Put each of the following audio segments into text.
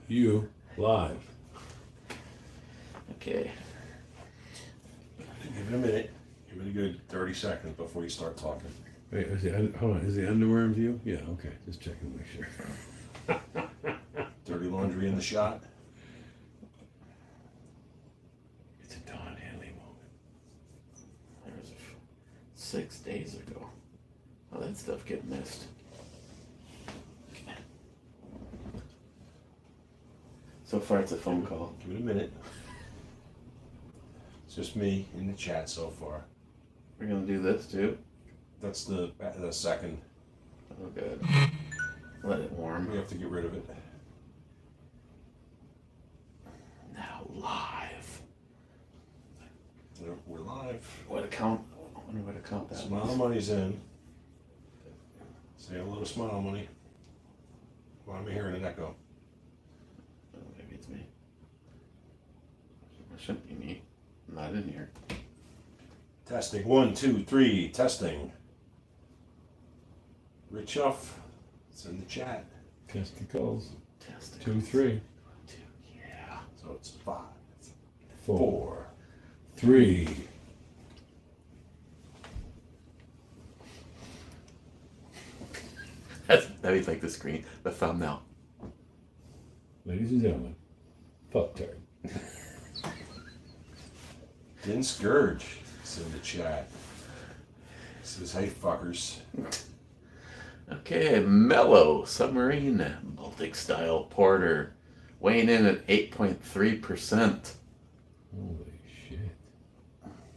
You live. Okay. Give it a minute. Give it a good 30 seconds before you start talking. Wait, hold on. Is the underwear in view? Yeah, okay. Just checking to make sure. Dirty laundry in the shot. It's a Don Henley moment. There was 6 days ago. Oh, that stuff get missed. Okay. So far, it's a phone call. Give it a minute. It's just me in the chat so far. We're gonna do this too. That's the second. Oh, good. Let it warm. We have to get rid of it. Now live. We're live. What account? I wonder what account that Smile was. Money's in. Say hello to Smile Money. Why am I hearing an echo? Oh, maybe it's me. It shouldn't be me. I'm not in here. Testing. 1, 2, 3. Testing. Rich Huff. It's in the chat. Testicles. Testing. 2, 3, Yeah. So it's 5, 4, 4. 3. That'd be like the screen, the thumbnail. Ladies and gentlemen, fuck tard. Din Scourge is in the chat. Says, hey fuckers. Okay, Mellow, submarine, Baltic style porter, weighing in at 8.3%. Holy shit.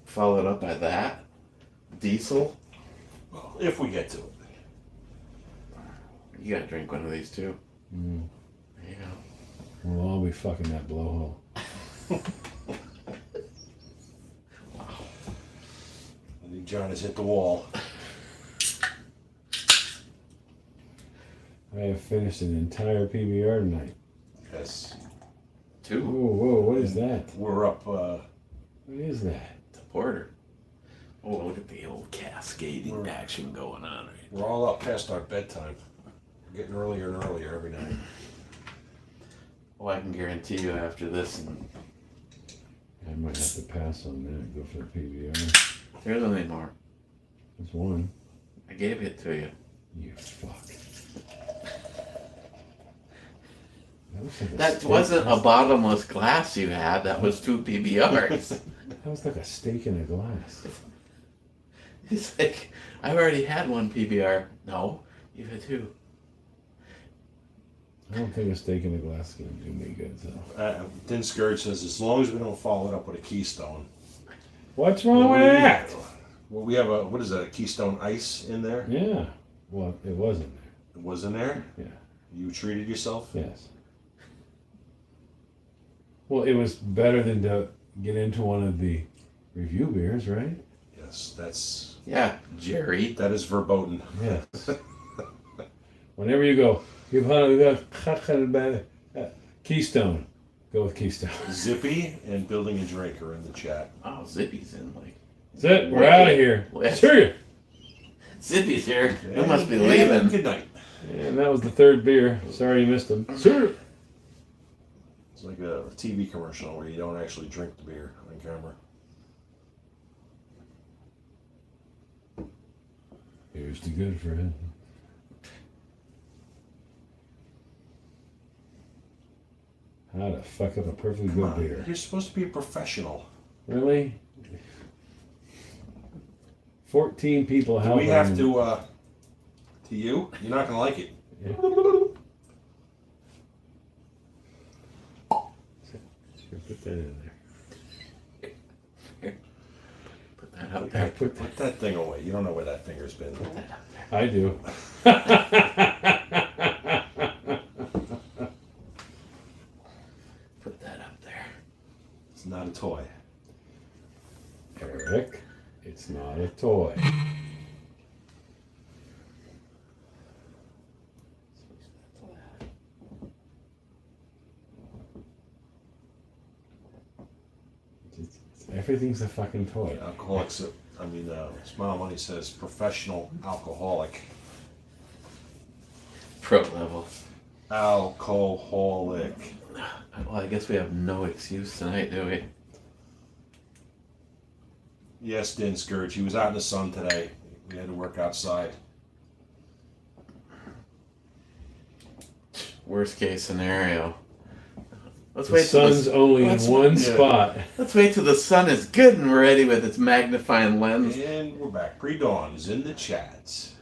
Followed up by that, diesel. Well, if we get to it. You gotta drink one of these too. Mm. There you go. We'll all be fucking that blowhole. I think John has hit the wall. I have finished an entire PBR tonight. Yes. Two? Whoa, what is that? We're up, What is that? The porter. Oh, look at the old cascading action going on. we're all up past our bedtime. We're getting earlier and earlier every night. Oh, I can guarantee you after this, and I might have to pass on that and go for the PBR. there's only more. There's one. I gave it to you. You fuck. That, looks like a That steak. wasn't a bottomless glass you had. That was 2 PBRs. That was like a steak in a glass. It's like, I already had 1 PBR. No, you've had 2. I don't think a steak in a glass is gonna do me good. So. Din Scourge says, as long as we don't follow it up with a Keystone. What's wrong with that? Well, we have what is that, a Keystone Ice in there? Yeah. Well, it wasn't there. It was in there? Yeah. You treated yourself? Yes. Well, it was better than to get into one of the review beers, right? Yes, that's, Yeah, Jerry. that is verboten. Yes. Whenever you go, you've got Keystone. Go with Keystone. Zippy and Building a Drink are in the chat. Oh, Zippy's in. Like, That's it. We're out of here. Well, See you. Zippy's here. Okay. You must be And leaving. good night. And that was the 3rd beer. Sorry you missed them. See you. It's like a TV commercial where you don't actually drink the beer on camera. Here's the good friend. How to fuck up a perfectly Come good on, beer. you're supposed to be a professional. Really? 14 people Do help. we have to you? You're not gonna like it. Yeah. Sure, put that in there. Put that out there. Put that thing away. You don't know where that finger's been. Put that out there. I do. Put that up there. It's not a toy. Eric, it's not a toy. Everything's a fucking toy. Alcoholics. Smile Money says professional alcoholic. Pro level. Alcoholic. Well, I guess we have no excuse tonight, do we? Yes, didn't scourge. He was out in the sun today. We had to work outside. Worst case scenario. Let's The wait till sun's only in let's- one yeah. spot. Let's wait till the sun is good and ready with its magnifying lens. And we're back. Pre-dawn is in the chats.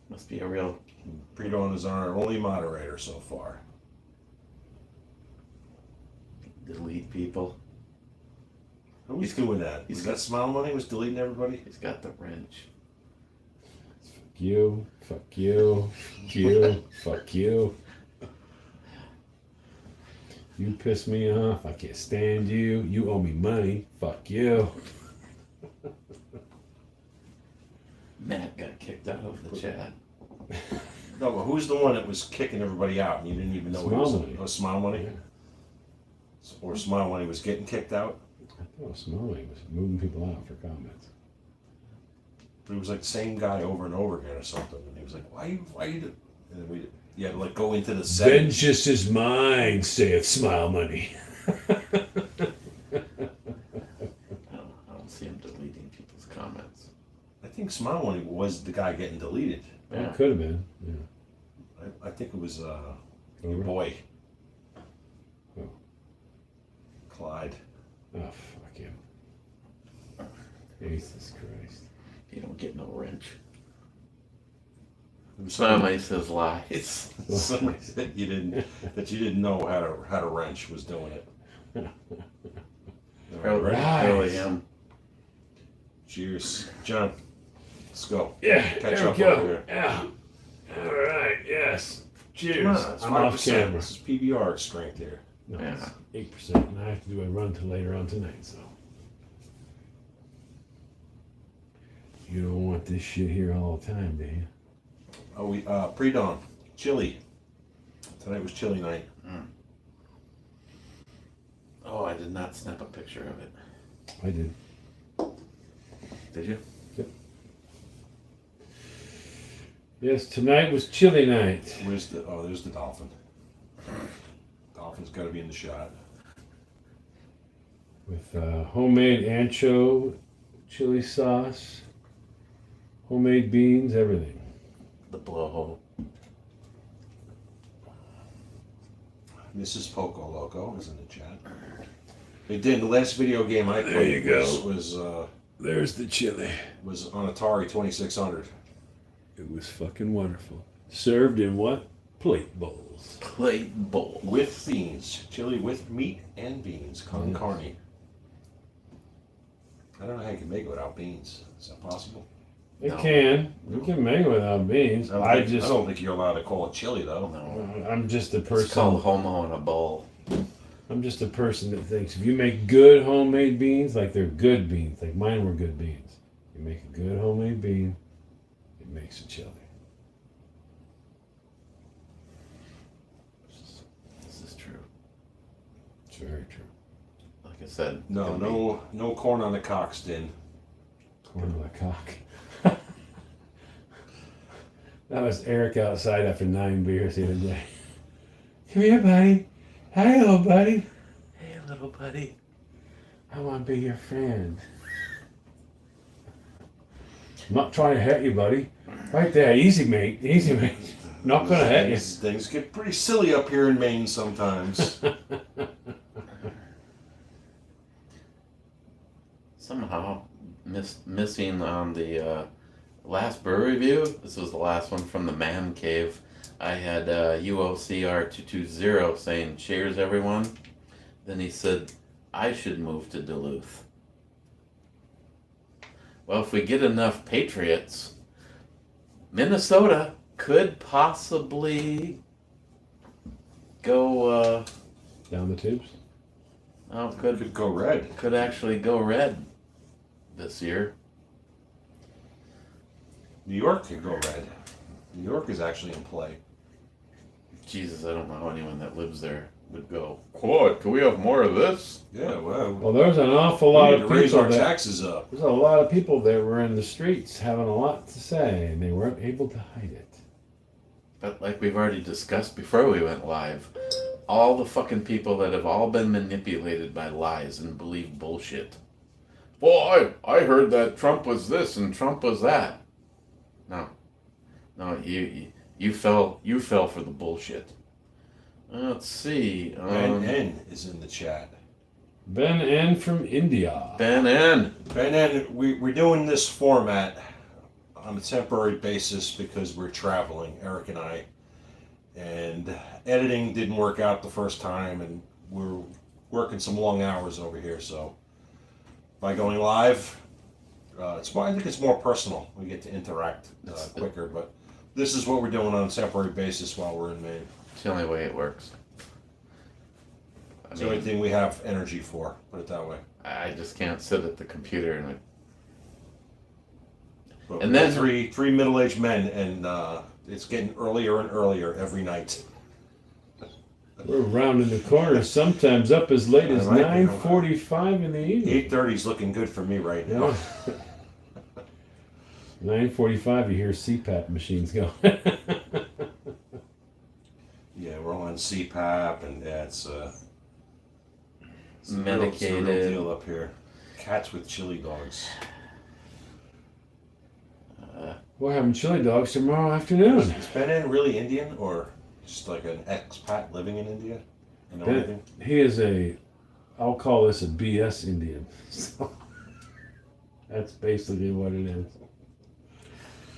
Must be a real. Pre-dawn is our only moderator so far. Delete people. Who's doing that? he's Is got- that Smile Money was deleting everybody? He's got the wrench. Fuck you. Fuck you. Fuck you. Fuck you. You piss me off. I can't stand you. You owe me money. Fuck you. Matt got kicked out of the chat. No, but who's the one that was kicking everybody out and you didn't even know Smile it was? Money. Oh, Smile Money? Yeah. Or Smile Money was getting kicked out? I thought Smiley was moving people out for comments. But it was like the same guy over and over again or something. And he was like, why you do? And then you had to like go into the settings. Vengeance is mine, saith Smile Money. I don't see him deleting people's comments. I think Smile Money was the guy getting deleted. Yeah. It could have been. Yeah. I think it was your Over? boy. Oh. Clyde. Oh, fuck him. Jesus Christ. You don't get no wrench. It was Somebody says lies. somebody that you didn't know how to wrench was doing it. Probably, Right. probably him. Cheers, John. Let's go. Yeah, Catch there up we go. over here. Yeah. All right, yes. Cheers. Come on, it's I'm off 5%. camera. This is PBR strength here. No, Yeah. it's 8%, and I have to do a run till later on tonight, so. You don't want this shit here all the time, do you? Oh, we pre-dawn, chili. Tonight was chili night. Oh, I did not snap a picture of it. I did. Did you? Yes, tonight was chili night. There's the dolphin. Dolphin's got to be in the shot. With homemade ancho chili sauce, homemade beans, everything. The blowhole. Mrs. Poco Loco is in the chat. They did the last video game I There played you go. was There's the chili. on Atari 2600 It was fucking wonderful. Served in what? Plate bowls. Plate bowl. with beans, chili with meat and beans, con Yes. carne. I don't know how you can make it without beans. Is that possible? It No. can. You can make it without beans. I I just, don't think you're allowed to call it chili though. No. I'm just a It's person. called homo in a bowl. I'm just a person that thinks if you make good homemade beans, like they're good beans, like mine were good beans. You make a good homemade bean, it makes a chili. This is true. It's very true. Like I said. No corn on the cock, Stin. Corn on the cock. That was Eric outside after 9 beers the other day. Come here, buddy. Hi, little buddy. Hey, little buddy. I want to be your friend. I'm not trying to hurt you, buddy. Right there. Easy, mate. Easy, mate. Not going to hurt you. Things get pretty silly up here in Maine sometimes. Somehow missing on the last brew review. This was the last one from the Man Cave. I had UOCR220 saying, cheers, everyone. Then he said, I should move to Duluth. Well, if we get enough Patriots, Minnesota could possibly go, Down the tubes? Could go red. could actually go red this year. New York could go red. New York is actually in play. Jesus, I don't know how anyone that lives there would go, Quad, can we have more of this? Yeah, well, Well, there's an awful we lot need of to raise people our that, taxes up. there's a lot of people that were in the streets having a lot to say, and they weren't able to hide it. But like we've already discussed before we went live, all the fucking people that have all been manipulated by lies and believe bullshit. Well, I heard that Trump was this and Trump was that. No, you fell for the bullshit. Let's see. Ben N is in the chat. Ben N from India. Ben N. Ben N, we're doing this format on a temporary basis because we're traveling, Eric and I, and editing didn't work out the first time, and we're working some long hours over here. So by going live, I think it's more personal. We get to interact quicker, but this is what we're doing on a temporary basis while we're in Maine. It's the only way it works. It's the only thing we have energy for, put it that way. I just can't sit at the computer and But And we're then- three middle-aged men, and it's getting earlier and earlier every night. We're rounding the corner, sometimes up as late as Right. 9:45 in the evening. 8:30 is looking good for me right now. Yeah. 9:45, you hear CPAP machines go. Yeah, we're on CPAP, and it's a real medicated. deal up here. Cats with chili dogs. We're having chili dogs tomorrow afternoon. Is Ben N really Indian, or just like an expat living in India? You know anything? He is I'll call this a BS Indian. So, that's basically what it is.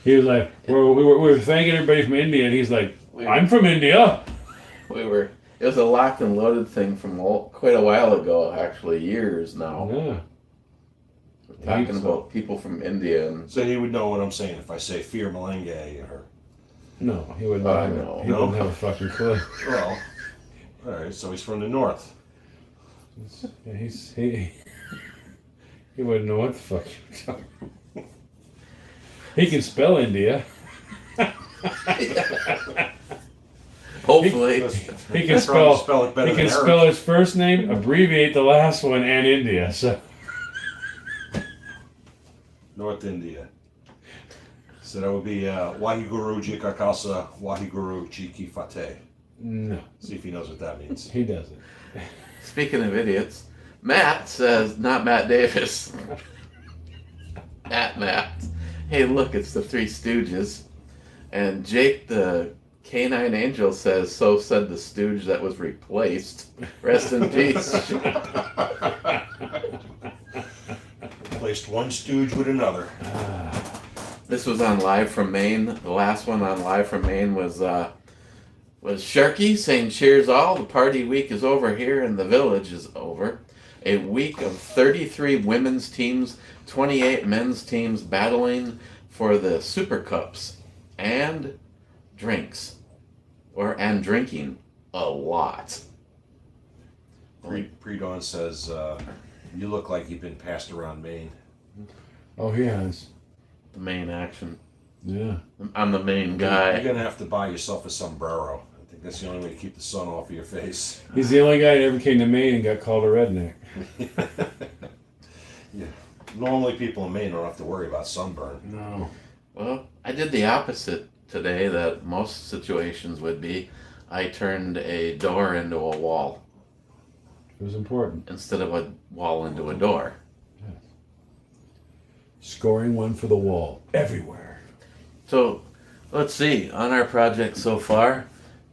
He was like, we were thanking everybody from India, and he's like, I'm from India. It was a locked and loaded thing from quite a while ago, actually, years now. Yeah. We're talking about people from India and So he would know what I'm saying if I say fear Malenge or. No, he wouldn't. No. He wouldn't have a fucking clue. Well, all right. So he's from the north. Yeah, he wouldn't know what the fuck you were talking about. He can spell India. hopefully. He can Probably spell. it better He can than spell Eric. his first name, abbreviate the last one, and India. So North India. So that would be Wahiguru Jikakasa Wahiguru Chiki Fate. no, See if he knows what that means. he doesn't. Speaking of idiots, Matt says, not Matt Davis. Matt. Hey, look, it's the Three Stooges. And Jake, the Canine Angel, says, so said the stooge that was replaced. Rest in peace. Replaced one stooge with another. This was on Live from Maine. The last one on Live from Maine was Sharky saying, cheers all, the party week is over here and the village is over. A week of 33 women's teams, 28 men's teams battling for the Super Cups and drinks. And drinking a lot. Pre-dawn says, you look like you've been passed around Maine. Oh, he has. The main action. Yeah. I'm the main You're guy. going to have to buy yourself a sombrero. I think that's the only way to keep the sun off of your face. He's the only guy that ever came to Maine and got called a redneck. Yeah. Normally people in Maine don't have to worry about sunburn. No. Well, I did the opposite today that most situations would be. I turned a door into a wall It was important. instead of a wall into a door. Scoring one for the wall everywhere. So, let's see. On our project so far,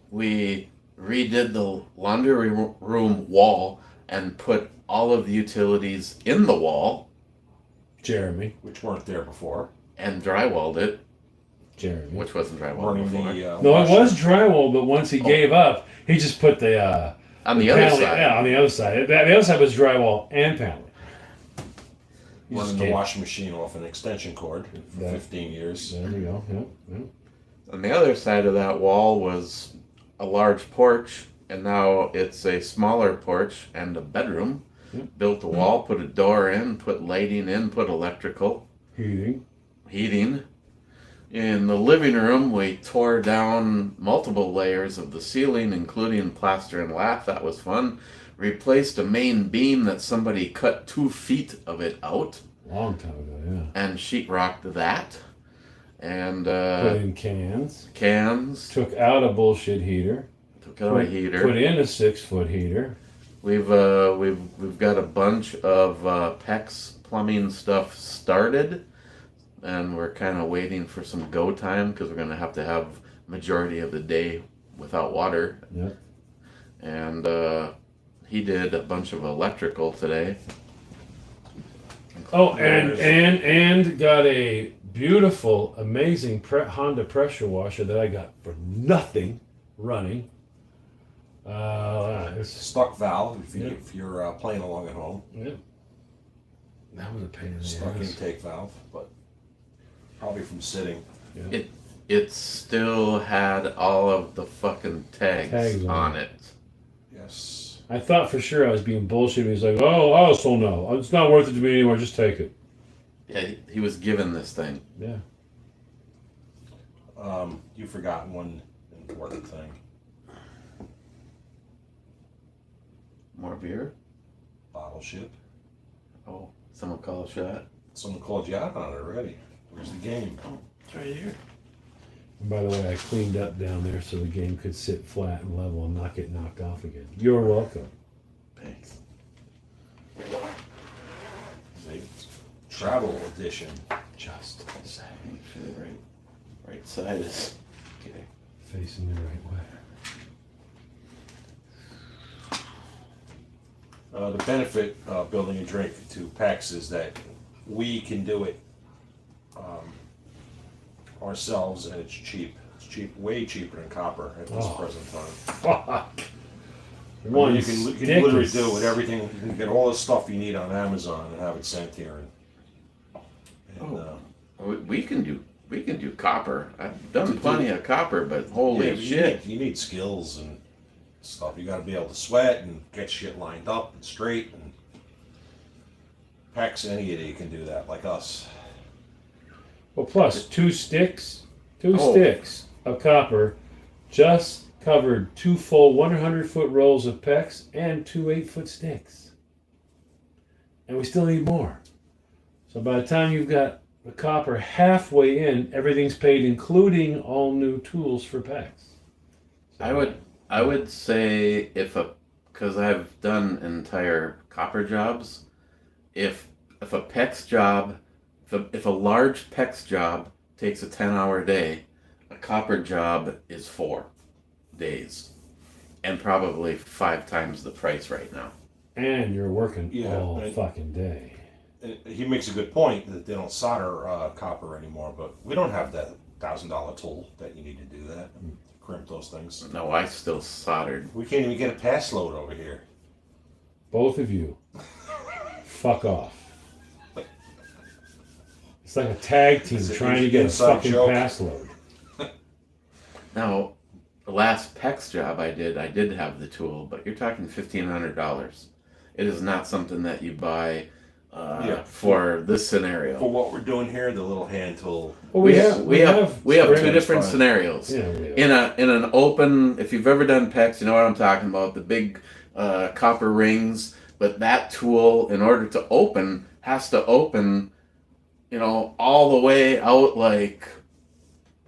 we redid the laundry room wall and put all of the utilities in the wall Jeremy. Which weren't there before. and drywalled it, Jeremy. which wasn't drywalled Running before. the No, it washer. was drywall, but once he gave up, he just put the On the other paneling- side, Yeah, on the other side. The other side was drywall and paneling. He just Running the gave- washing machine off an extension cord for That- 15 years. There we go. Yep. Yep. on the other side of that wall was a large porch, and now it's a smaller porch and a bedroom. Yep. Built a wall, put a door in, put lighting in, put electrical, heating. In the living room, we tore down multiple layers of the ceiling, including plaster and lath. That was fun. Replaced a main beam that somebody cut 2 feet of it out Long time ago, yeah. and sheetrocked that. and Put in cans. cans. Took out a bullshit heater. Took out a heater. Put in a 6-foot heater. We've got a bunch of PEX plumbing stuff started, and we're kind of waiting for some go time because we're going to have majority of the day without water. Yep. And he did a bunch of electrical today. Oh, and got a beautiful, amazing Honda pressure washer that I got for nothing running. It's Stuck valve if, Yeah. if you're playing along at home. Yeah. That was a pain in the Stuck ass. intake valve, but probably from sitting. Yeah. It still had all of the fucking tags on on it. Yes. I thought for sure I was being bullshit. He's like, oh, so no. It's not worth it to me anymore. Just take it. Yeah, he was given this thing. Yeah. You forgot one important thing. More beer? Bottle ship. Oh, someone call a shot? Someone called you out on it already. Where's the game? It's right here. And by the way, I cleaned up down there so the game could sit flat and level and not get knocked off again. You're welcome. Thanks. See? Travel edition. Just Make sure the right side is okay. facing the right way. The benefit of building a drink to PEX is that we can do it ourselves, and it's cheap. It's cheap, way cheaper than copper at this Oh. present time. Fuck. I One mean, you can stick literally is- do it. Everything. You can get all the stuff you need on Amazon and have it sent here. And We can do copper. I've done plenty of copper, but holy yeah, but shit. you need skills and stuff. You got to be able to sweat and get shit lined up and straight. And PEX, any idiot can do that, like us. Well, plus two sticks Oh. of copper just covered 2 full 100-foot rolls of PEX and 2 8-foot sticks. And we still need more. So by the time you've got the copper halfway in, everything's paid, including all new tools for PEX. So, I would say because I've done entire copper jobs, if a PEX job, if a large PEX job takes a 10-hour day, a copper job is 4 days, and probably 5 times the price right now. And you're working Yeah, all and- fucking day. And he makes a good point that they don't solder copper anymore, but we don't have that $1,000 tool that you need to do that. Crimp those things. No, I still soldered. We can't even get a pass load over here. Both of you. Fuck off. It's like a tag team It's an trying to get a inside fucking joke. pass load. Now, the last PEX job I did have the tool, but you're talking $1,500. It is not something that you buy for this scenario. For what we're doing here, the little hand tool. Well, We have two springs. different fine. scenarios. Yeah, we have. In an open, if you've ever done PEX, you know what I'm talking about. The big copper rings, but that tool, in order to open, has to open, all the way out like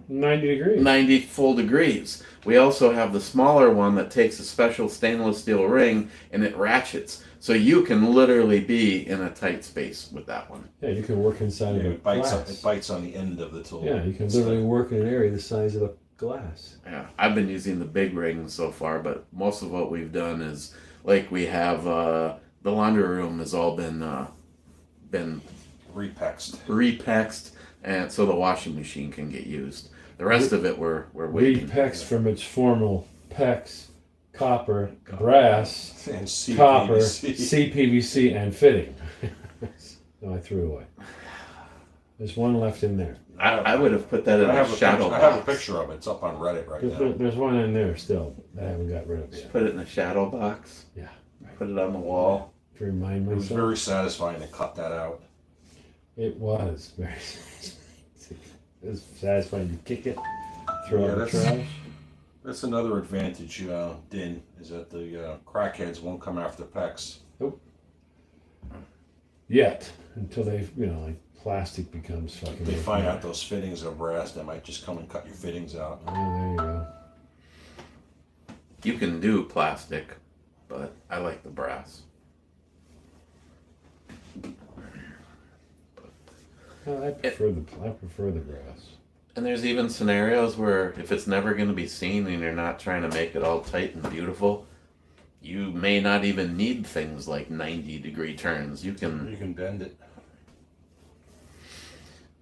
90 degrees. 90 full degrees. We also have the smaller one that takes a special stainless steel ring and it ratchets. So you can literally be in a tight space with that one. Yeah, you can work inside of a It bites glass. on the end of the tool. Yeah, you can It's literally like- work in an area the size of a glass. Yeah, I've been using the big rings so far, but most of what we've done is like we have the laundry room has all been repexed. repexed, and so the washing machine can get used. The rest of it we're waiting. Repex from its formal PEX, copper, brass, And copper, CPVC. CPVC, and fitting. No, I threw it away. There's one left in there. I would have put that in I a have a shadow picture, box. I have a picture of it. It's up on Reddit right now. There's one in there still that I haven't got rid of yet. Put it in a shadow box. Yeah. Put it on the wall. To remind It was myself. very satisfying to cut that out. It was very. It was satisfying. You kick it, throw Yeah, it in the that's- trash. That's another advantage, Din, is that the crackheads won't come after PEX. Yet, until they, like plastic becomes fucking. If they find out those fittings are brass, they might just come and cut your fittings out. Oh, there you go. You can do plastic, but I like the brass. Well, I prefer the brass. And there's even scenarios where if it's never going to be seen and you're not trying to make it all tight and beautiful, you may not even need things like 90-degree turns. You can bend it.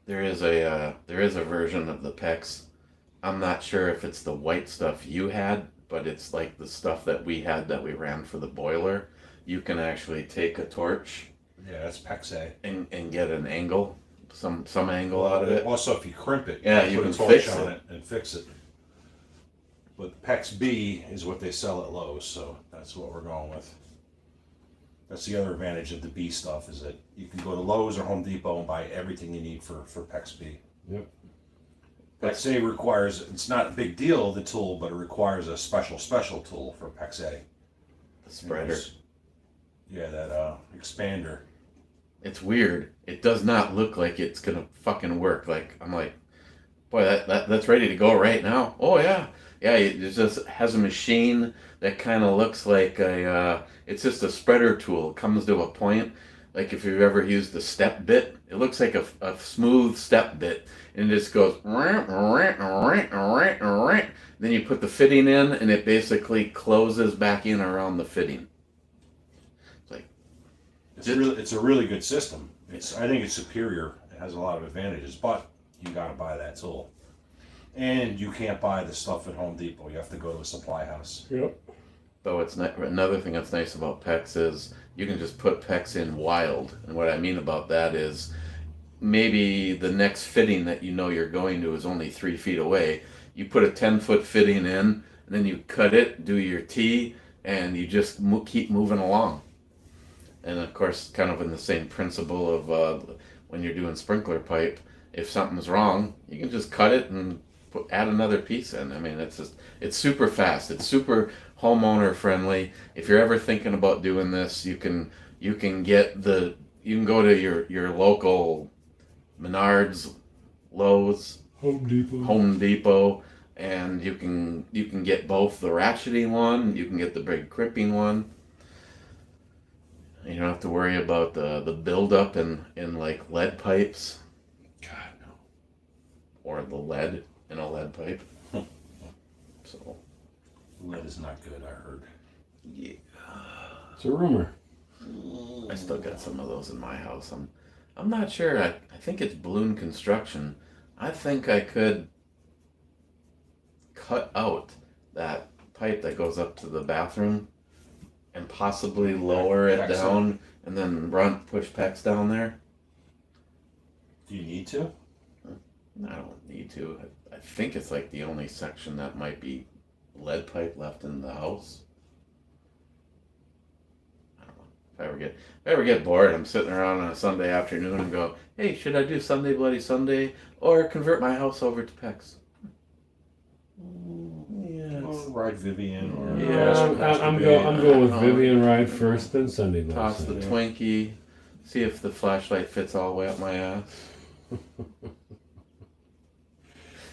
There is a version of the PEX. I'm not sure if it's the white stuff you had, but it's like the stuff that we had that we ran for the boiler. You can actually take a torch. Yeah, that's PEX A. And get an angle, some angle out of it. Also, if you crimp it, yeah, you can put a torch fix on it. it and fix it. But PEX B is what they sell at Lowe's, so that's what we're going with. That's the other advantage of the B stuff, is that you can go to Lowe's or Home Depot and buy everything you need for PEX B. Yep. PEX A requires, it's not a big deal, the tool, but it requires a special tool for PEX A. The spreader. Yeah, that expander. It's weird. It does not look like it's gonna fucking work. Like I'm like, boy, that's ready to go right now. Oh yeah, yeah. It just has a machine that kind of looks like a. It's just a spreader tool. It comes to a point. Like if you've ever used the step bit, it looks like a smooth step bit, and it just goes. Then you put the fitting in, and it basically closes back in around the fitting. It's a really good system. I think it's superior. It has a lot of advantages, but you got to buy that tool, and you can't buy the stuff at Home Depot. You have to go to a supply house. Yep. Though it's another thing that's nice about PEX is you can just put PEX in wild, and what I mean about that is maybe the next fitting that you know you're going to is only 3 feet away. You put a 10-foot fitting in, and then you cut it, do your T, and you just keep moving along. And of course, kind of in the same principle of when you're doing sprinkler pipe, if something's wrong, you can just cut it and add another piece in. I mean, it's super fast. It's super homeowner friendly. If you're ever thinking about doing this, you can go to your local Menards, Lowe's, Home Depot, and you can get both the ratcheting one. You can get the big crimping one. You don't have to worry about the buildup in like lead pipes. God, no. Or the lead in a lead pipe. So. Lead is not good, I heard. Yeah. It's a rumor. I still got some of those in my house. I'm not sure. I think it's balloon construction. I think I could cut out that pipe that goes up to the bathroom and possibly lower it down and then push PEX down there. Do you need to? I don't need to. I think it's like the only section that might be lead pipe left in the house. I don't know. If I ever get bored, I'm sitting around on a Sunday afternoon and go, hey, should I do Sunday Bloody Sunday or convert my house over to PEX? Or ride Vivian or I'm going with Vivian ride first, then Sunday. Toss the Twinkie, see if the flashlight fits all the way up my ass.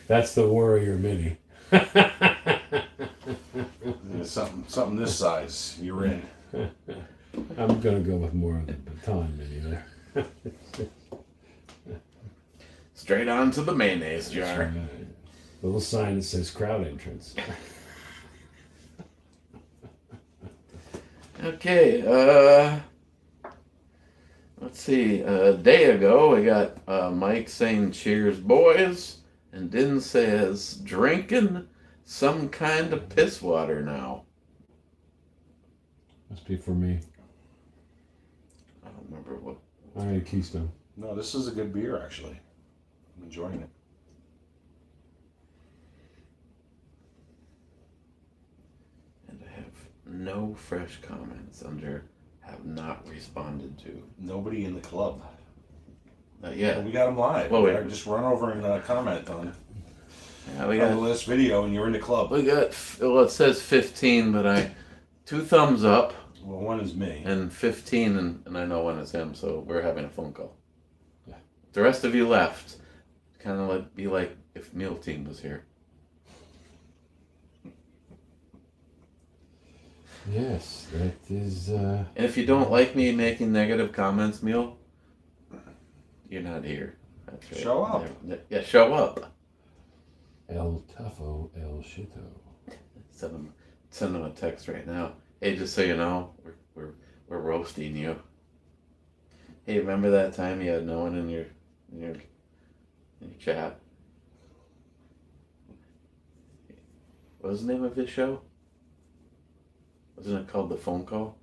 That's the Warrior Mini. something this size, you're in. I'm gonna go with more of the Baton Mini there. Straight on to the mayonnaise jar. Right. Little sign that says crowd entrance. Okay, let's see. A day ago, we got Mike saying cheers, boys, and Din says drinking some kind of piss water now. Must be for me. I don't remember what. I had Keystone. No, this is a good beer, actually. I'm enjoying it. And I have no fresh comments under have not responded to. Nobody in the club. Not yet. Well, we got them live. Well, Well, just run over and comment on Yeah, we the got. last video, and you're in the club. We got. Well, it says 15, but 2 thumbs up Well, one is me. and 15, and I know one is him, so we're having a phone call. The rest of you left. Kind of like be like if Meal Team was here. Yes, that is. And if you don't like me making negative comments, Meal, you're not here. That's right. Show up. Yeah, show up. El Tufo, El Shito. Send them a text right now. Hey, just so you know, we're roasting you. Hey, remember that time you had no one in your chat? What was the name of his show? Wasn't it called The Phone Call?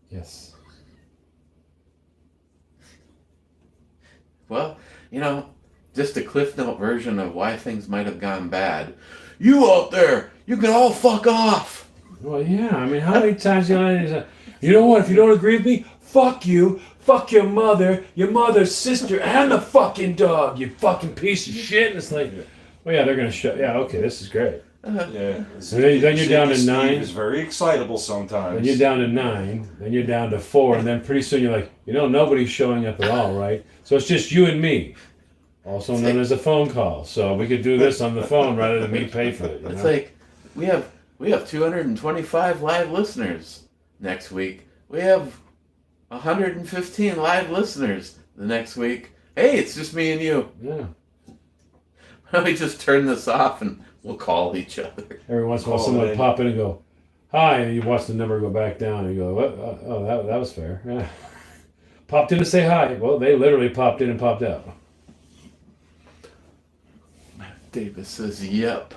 Yes. Well, just a Cliff Note version of why things might have gone bad. You out there, you can all fuck off. Well, yeah. I mean, how many times you know what? If you don't agree with me, fuck you. Fuck your mother's sister, and the fucking dog. You fucking piece of shit. And it's like, well, yeah, they're gonna shut. Yeah, okay, this is great. Yeah. So then you're down to Steve 9. is very excitable sometimes. Then you're down to 9. Then you're down to 4, and then pretty soon you're like, nobody's showing up at all, right? So it's just you and me, also known as a phone call. So we could do this on the phone rather than me pay for it. It's like we have 225 live listeners next week. We have 115 live listeners the next week. Hey, it's just me and you. Yeah. Why don't we just turn this off and we'll call each other? Every once in a while, someone would pop in and go, "Hi," and you watch the number go back down, and you go, "What? Oh, that was fair." Yeah. Popped in to say hi. Well, they literally popped in and popped out. Davis says, "Yep."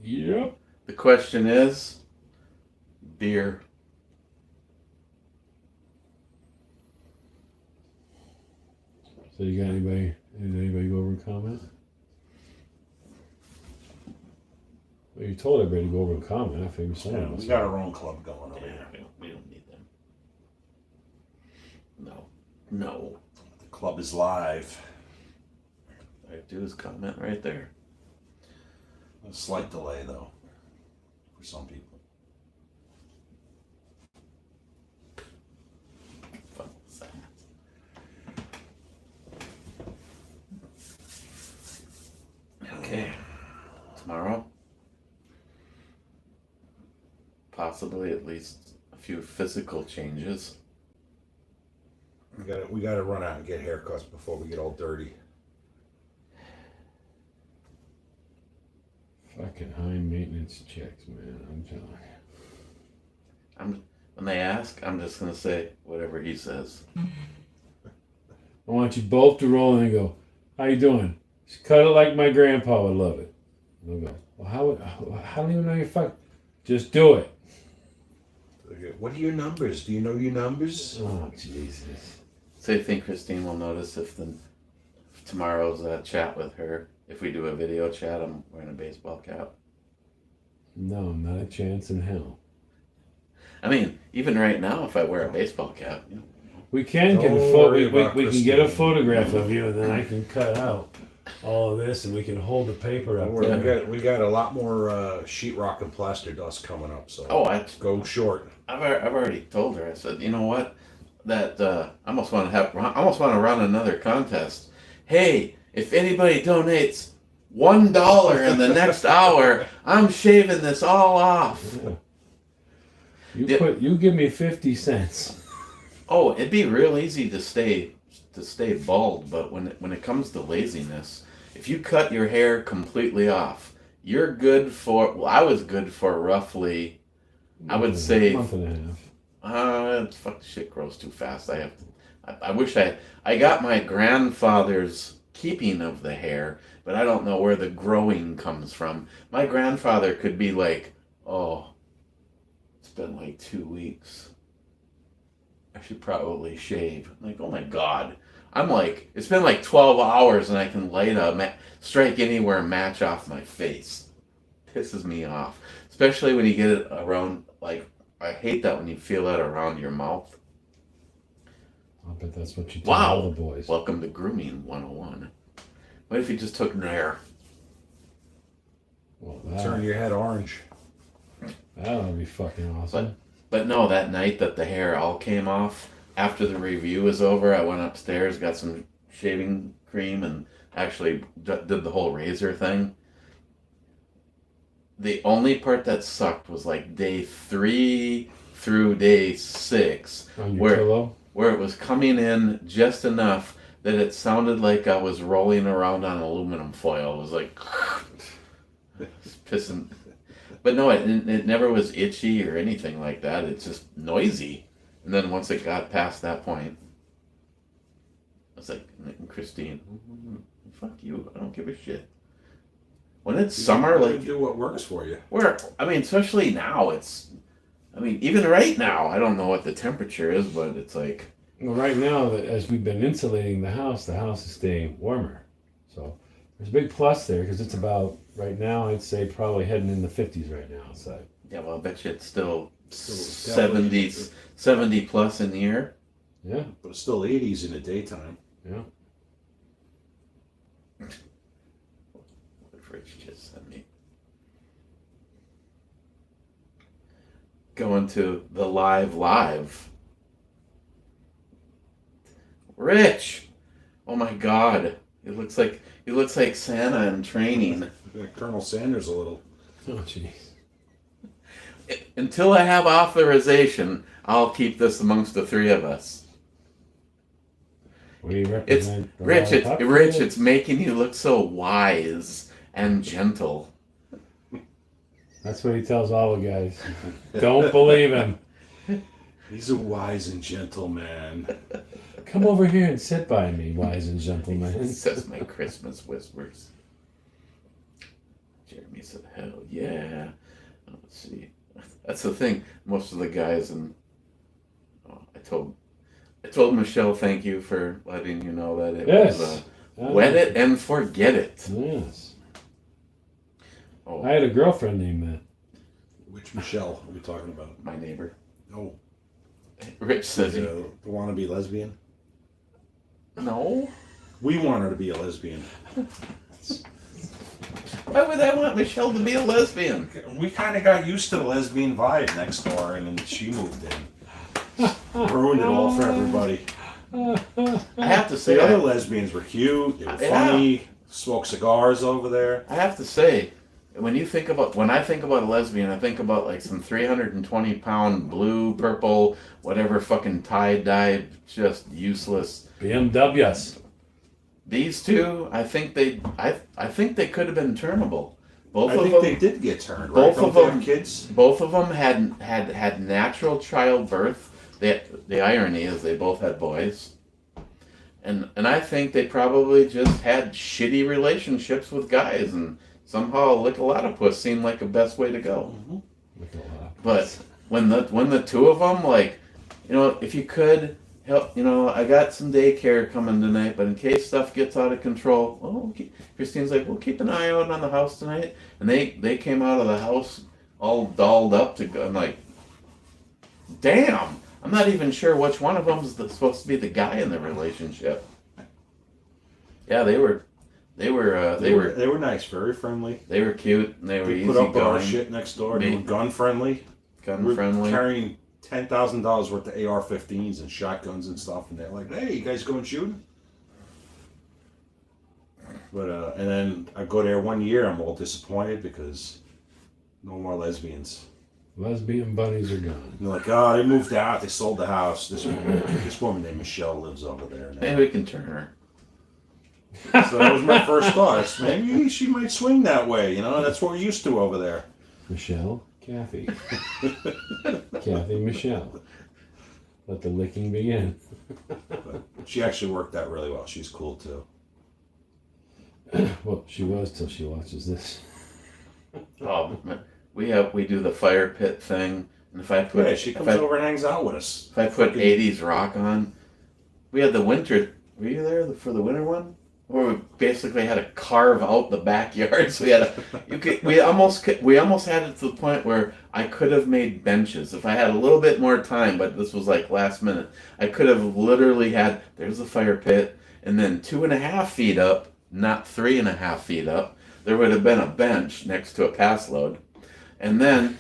Yep. The question is, beer. So you got anybody? Did anybody go over and comment? Well, you told everybody to go over and comment. I figured someone else. We got our own club going over Yeah, here. we don't need them. No. The club is live. All I do is comment right there. A slight delay though, for some people. Fuck was that? Okay. Tomorrow, possibly at least a few physical changes. We gotta run out and get haircuts before we get all dirty. Fucking high maintenance chicks, man. I'm telling you. When they ask, I'm just gonna say whatever he says. I want you both to roll in and go, "How you doing?" Just cut it like my grandpa would love it. And they'll go, "Well, how do you know you're fuck?" Just do it. What are your numbers? Do you know your numbers? Oh, Jesus. So you think Christine will notice if tomorrow's chat with her, if we do a video chat, I'm wearing a baseball cap? No, not a chance in hell. I mean, even right now, if I wear a baseball cap, We can get Don't a worry we about can get a Christine. photograph of you, and then I can cut out all of this, and we can hold the paper up. there. We got a lot more sheetrock and plaster dust coming up, so go short. I've already told her. I said, you know what? That I almost want to run another contest. Hey, if anybody donates $1 in the next hour, I'm shaving this all off. Yeah. You give me 50 cents. Oh, it'd be real easy to stay bald, but when it comes to laziness, if you cut your hair completely off, you're good for. Well, I was good for roughly, I would say, a month and a half. Fuck, shit grows too fast. I wish I got my grandfather's keeping of the hair, but I don't know where the growing comes from. My grandfather could be like, oh, it's been like 2 weeks. I should probably shave. I'm like, oh my God. I'm like, it's been like 12 hours and I can light a strike anywhere match off my face. Pisses me off. Especially when you get it around, like, I hate that when you feel that around your mouth. I bet that's what you tell all the boys. Welcome to Grooming 101. What if you just took hair? Well, Turn your head orange. that would be fucking awesome. But no, that night that the hair all came off, after the review was over, I went upstairs, got some shaving cream and actually did the whole razor thing. The only part that sucked was like day 3 through day 6, On your where pillow? where it was coming in just enough that it sounded like I was rolling around on aluminum foil. It was like it's pissing. But no, it never was itchy or anything like that. It's just noisy. And then once it got past that point, I was like, Christine, fuck you. I don't give a shit. When it's summer, like, do what works for you. especially now, even right now, I don't know what the temperature is, but it's like, Well, right now, as we've been insulating the house is staying warmer. So there's a big plus there because it's about, right now, I'd say probably heading in the 50s right now outside. yeah, well, I bet you it's still Still 70 plus in the year. Yeah, But it's still 80s in the daytime. yeah. What Rich just sent me. Going to the live. Rich! Oh my god. He looks like Santa in training. Colonel Sanders a little. Oh, jeez. Until I have authorization, I'll keep this amongst the three of us. What do you It's represent? The Rich. lollipop? It's making you look so wise and gentle. That's what he tells all the guys. Don't believe him. He's a wise and gentle man. Come over here and sit by me, wise and gentlemen. Says my Christmas whispers. Jeremy said, "Hell yeah." Let's see. That's the thing. Most of the guys I told Michelle, thank you for letting you know that it Yes. was wet it and forget it. Yes. Oh, I had a girlfriend named that. Which Michelle are we talking about? my neighbor. Oh, Rich says he, the wannabe lesbian? no. We want her to be a lesbian. Why would I want Michelle to be a lesbian? We kind of got used to the lesbian vibe next door, and then she moved in. Ruined it all for everybody. I have to say, The other lesbians were cute. They were Yeah. funny. Smoked cigars over there. I have to say, when I think about a lesbian, I think about like some 320-pound blue, purple, whatever fucking tie-dye, just useless. BMWs. These two, I think they could have been turnable. Both I of think them, they did get turned. both Right? of Don't they have them- kids. both of them had natural childbirth. The irony is they both had boys. And I think they probably just had shitty relationships with guys, and somehow lick a lot of puss seemed like the best way to go. Look at a lot. But when the two of them, like, if you could help, I got some daycare coming tonight, but in case stuff gets out of control, Christine's like, we'll keep an eye out on the house tonight. And they came out of the house all dolled up to go. I'm like, damn. I'm not even sure which one of them is supposed to be the guy in the relationship. Yeah, they were nice, very friendly. they were cute and they were They easy put up with our going, shit next door. They Me- were gun friendly. gun We're friendly. carrying $10,000 worth of AR-15s and shotguns and stuff, and they're like, "Hey, you guys going shooting?" But and then I go there one year, I'm all disappointed because no more lesbians. Lesbian bunnies are gone. And they're like, "Oh, they moved out. They sold the house. This woman named Michelle lives over there now." Maybe we can turn her. So that was my first thought. Maybe she might swing that way. That's what we're used to over there. Michelle, Kathy. Kathy, Michelle. Let the licking begin. But she actually worked out really well. She's cool too. Well, she was till she watches this. Oh, we do the fire pit thing, and if I put Yeah, she comes over and hangs out with us. if I put 80s rock on, we had the winter. Were you there for the winter one? Where we basically had to carve out the backyard. So we almost had it to the point where I could have made benches if I had a little bit more time. But this was like last minute. I could have literally had, there's the fire pit, and then 2.5 feet up, not 3.5 feet up, there would have been a bench next to a pass load, and then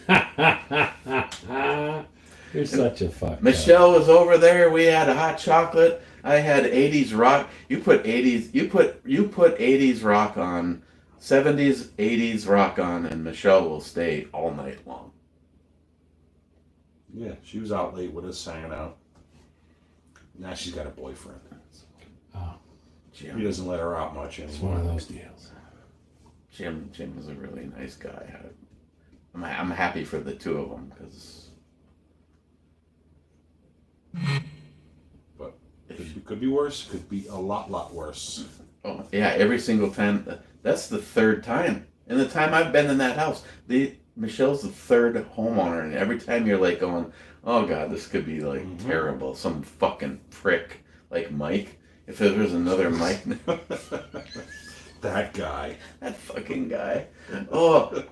You're such a fuck. Michelle was over there. We had a hot chocolate. I had 80s rock. You put 80s rock on, 70s, 80s rock on, and Michelle will stay all night long. Yeah, she was out late with us, hanging out. Now she's got a boyfriend. Oh, He doesn't let her out much it's anymore. one of those deals. Jim is a really nice guy. I'm happy for the two of them because But could be worse. Could be a lot worse. oh yeah, every single time. That's the third time in the time I've been in that house. Michelle's the third homeowner, and every time you're like going, "Oh God, this could be like terrible." Some fucking prick like Mike. If there was another Mike, That guy. that fucking guy. Oh,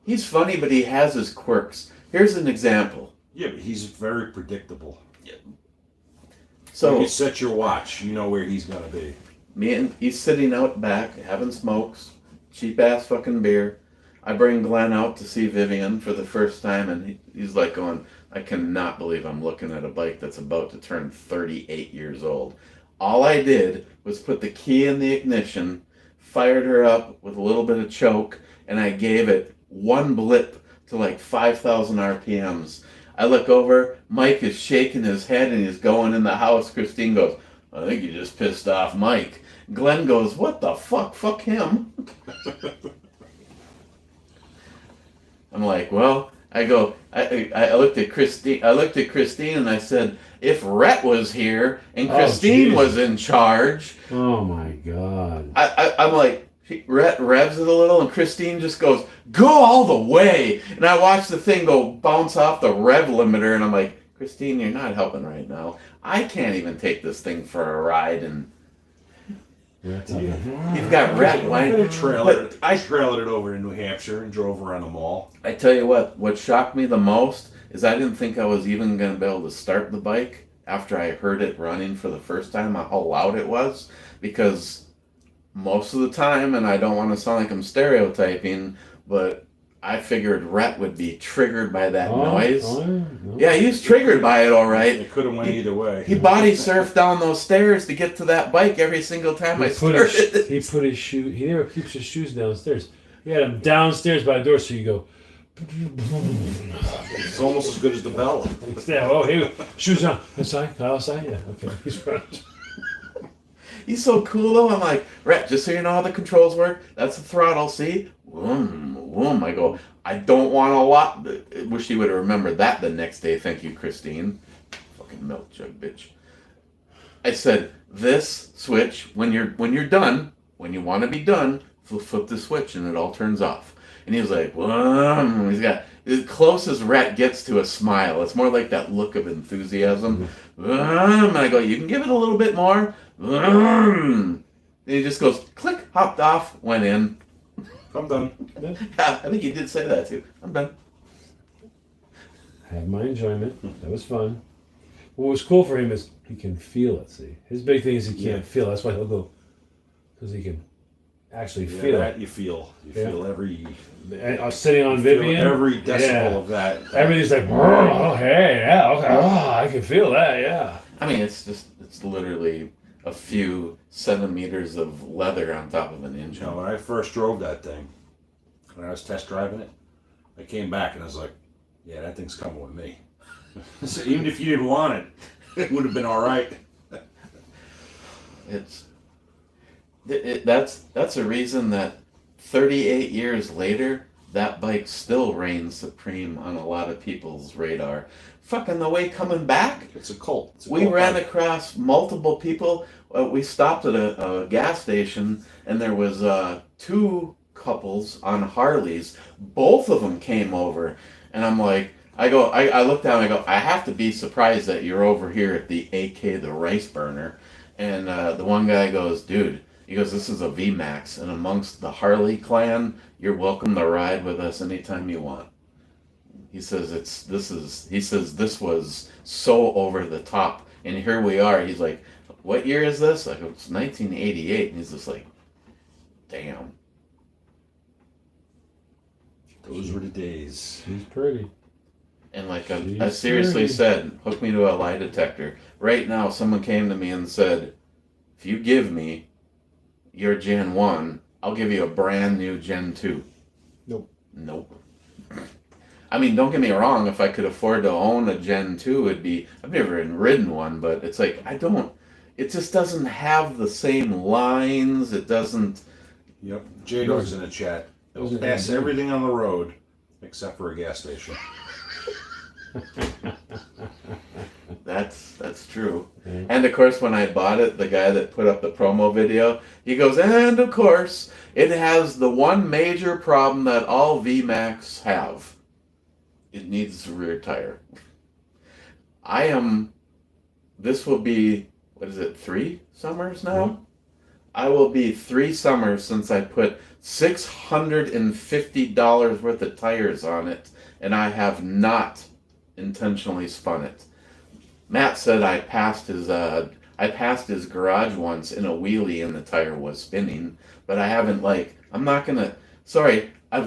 he's funny, but he has his quirks. Here's an example. Yeah, but he's very predictable. So you set your watch, you know where he's gonna be. he's sitting out back having smokes, cheap ass fucking beer. I bring Glenn out to see Vivian for the first time, and he's like going, I cannot believe I'm looking at a bike that's about to turn 38 years old. All I did was put the key in the ignition, fired her up with a little bit of choke, and I gave it one blip to like 5,000 RPMs. I look over, Mike is shaking his head and he's going in the house. Christine goes, I think you just pissed off Mike. Glenn goes, what the fuck? Fuck him. I'm like, well, I looked at Christine and I said, if Rhett was here and Christine geez. was in charge. Oh my God. I'm like, Rhett revs it a little and Christine just goes, go all the way. And I watch the thing go bounce off the rev limiter and I'm like, Christine, you're not helping right now. I can't even take this thing for a ride. And you've got Rhett. I trailered it over to New Hampshire and drove around the mall. I tell you what shocked me the most is I didn't think I was even going to be able to start the bike after I heard it running for the first time, how loud it was. Because most of the time, and I don't want to sound like I'm stereotyping, but I figured Rhett would be triggered by that noise. Yeah, he was triggered by it all right. It could have went either way. He body surfed down those stairs to get to that bike every single time I started. He put his shoe. He never keeps his shoes downstairs. He had them downstairs by the door, so you go. It's almost as good as the bell. Yeah. Oh, hey, shoes on. Outside. Outside. Yeah. Okay. He's right. He's so cool though. I'm like, Rhett, just so you know how the controls work, that's the throttle, see? Vroom, vroom. I go, I don't want a lot. I wish he would have remembered that the next day. Thank you, Christine. Fucking milk jug bitch. I said, this switch, when you're done, when you want to be done, flip the switch and it all turns off. And he was like, vroom. He's got as close as Rhett gets to a smile. It's more like that look of enthusiasm. And I go, you can give it a little bit more. And he just goes, click, hopped off, went in. I'm done. Yeah, I think he did say that too. I'm done. Had my enjoyment. That was fun. What was cool for him is he can feel it. See, his big thing is he can't feel. That's why he'll go, because he can actually feel that it. You feel every. I was sitting on Vivian. Every decibel of that. Everything's like, oh, hey, yeah, okay, oh, I can feel that, yeah. I mean, it's literally a few centimeters of leather on top of an engine. You know, when I first drove that thing, when I was test driving it, I came back and I was like, yeah, that thing's coming with me. So even if you didn't want it, it would have been all right. That's a reason that 38 years later, that bike still reigns supreme on a lot of people's radar. Fucking the way coming back. It's a cult. We ran across multiple people. We stopped at a gas station, and there was two couples on Harleys. Both of them came over, and I'm like, I look down, I go, I have to be surprised that you're over here at the AK, the rice burner. And the one guy goes, dude, he goes, this is a VMAX, and amongst the Harley clan, you're welcome to ride with us anytime you want. He says this was so over the top, and here we are. He's like, what year is this? I go, it's 1988, and he's just like, damn. Those were the days. She's pretty. And like I She's seriously 30. said, hook me to a lie detector. Right now, someone came to me and said, if you give me your Gen 1, I'll give you a brand new Gen 2. Nope. I mean, don't get me wrong, if I could afford to own a Gen 2, I've never even ridden one, but it's like, it just doesn't have the same lines, it doesn't. Yep. J-Dog's in the chat. It'll pass everything on the road except for a gas station. That's true. And of course, when I bought it, the guy that put up the promo video, he goes, and of course, it has the one major problem that all VMAX have. It needs a rear tire. This will be, what is it, 3 summers now? Mm-hmm. I will be 3 summers since I put $650 worth of tires on it, and I have not intentionally spun it. Matt said I passed his garage once in a wheelie and the tire was spinning, but I haven't I've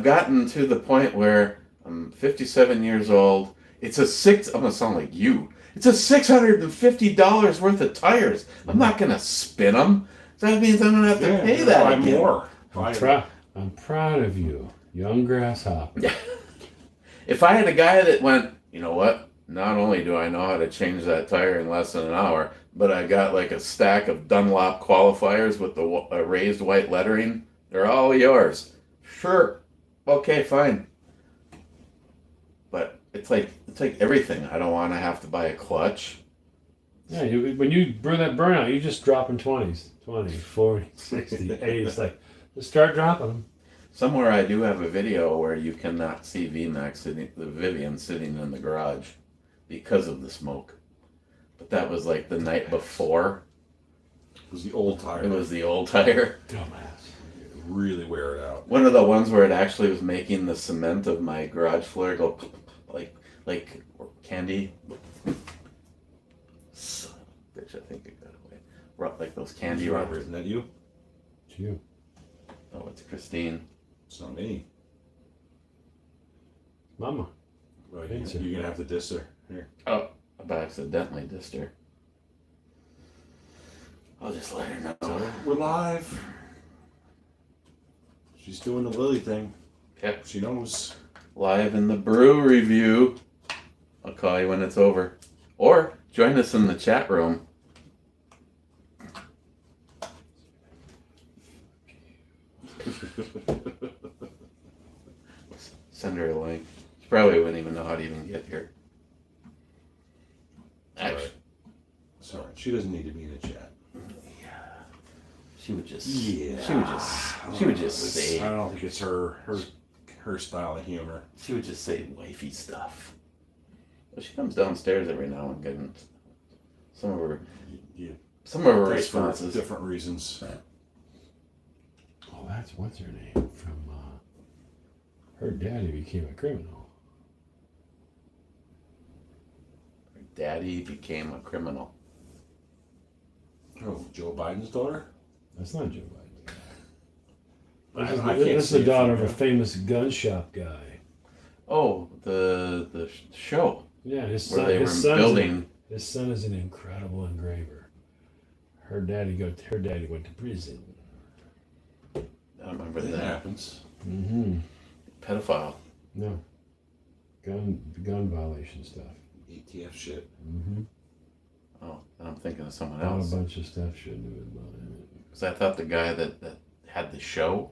gotten to the point where I'm 57 years old. I'm gonna sound like you. It's $650 worth of tires. I'm not gonna spin them. That means I'm gonna have to pay that buy again. more. I'm proud of you, young grasshopper. If I had a guy that went, you know what? Not only do I know how to change that tire in less than an hour, but I got like a stack of Dunlop qualifiers with the raised white lettering. They're all yours. Sure. Okay, fine. But it's like everything. I don't want to have to buy a clutch. Yeah, when you burn that burnout, you just drop in 20s, 20, 40, 60, 80. It's like, just start dropping them. Somewhere I do have a video where you cannot see the Vivian sitting in the garage because of the smoke. But that was like the night before. It was the old tire. It was the old tire. Dumbass. Really wear it out. One of the ones where it actually was making the cement of my garage floor go like candy. Son of a bitch, I think it got away. Like those candy Robert, rubbers. isn't that you? It's you. Oh, it's Christine. It's not me. Mama. Well, you're going to have to diss her. Here. Oh, I accidentally dissed her. I'll just let her know. So, we're live. She's doing the Lily thing. Yep. She knows. Live in the brew review. I'll call you when it's over. Or join us in the chat room. Send her a link. She probably wouldn't even know how to even get here. Actually, Sorry, she doesn't need to be in the chat. she would just. Yeah. She would just say. I don't think it's her style of humor. She would just say wifey stuff. Well, she comes downstairs every now and again. Some of her That's for responses. different reasons. Oh, what's her name? From her daddy became a criminal. Her daddy became a criminal. Oh, Joe Biden's daughter? That's not Joe Biden. I can't This is see the it daughter from of a here. famous gun shop guy. Oh, the show Yeah, his where son. they His were building. His son is an incredible engraver. Her daddy went to prison. I don't remember That that. happens. Mm-hmm. Pedophile. No. Gun violation stuff. ATF shit. Mm-hmm. Oh, I'm thinking of someone Not else. a bunch of stuff shouldn't have been buying it. Because I thought the guy that had the show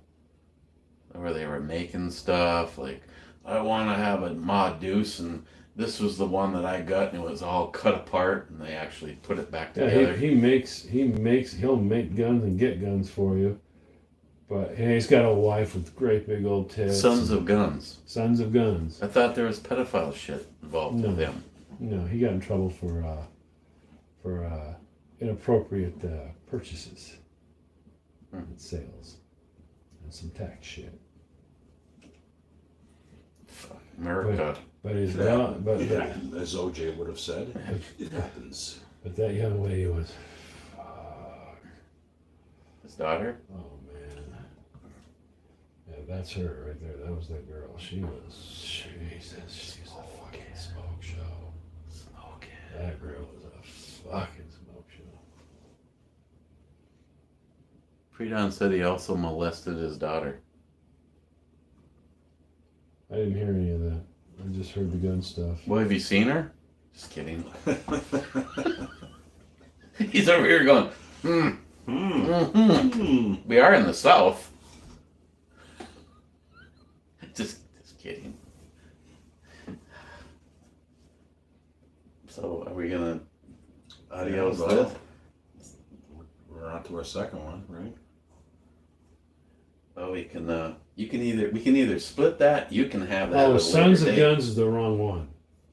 where they were making stuff like, I want to have a Ma Deuce, and this was the one that I got, and it was all cut apart, and they actually put it back Yeah, together. he'll make guns and get guns for you. But he's got a wife with great big old tits. Sons of Guns. Sons of Guns. I thought there was pedophile shit involved with him. No, he got in trouble for inappropriate purchases and sales and some tax shit. Fuck, America. But his It but happens, as OJ would have said. It happens. that young lady was. His daughter? Oh man. Yeah, that's her right there. That was that girl. She was Jesus. She's a fucking smoke. Fucking smoke show. Predon said he also molested his daughter. I didn't hear any of that. I just heard the gun stuff. Well, have you seen her? Just kidding. He's over here going, We are in the South. Just kidding. So, are we gonna adios this? We're on to our second one, right? Oh, we can either split that. You can have that. Oh, at a Sons later of date. Guns is the wrong one.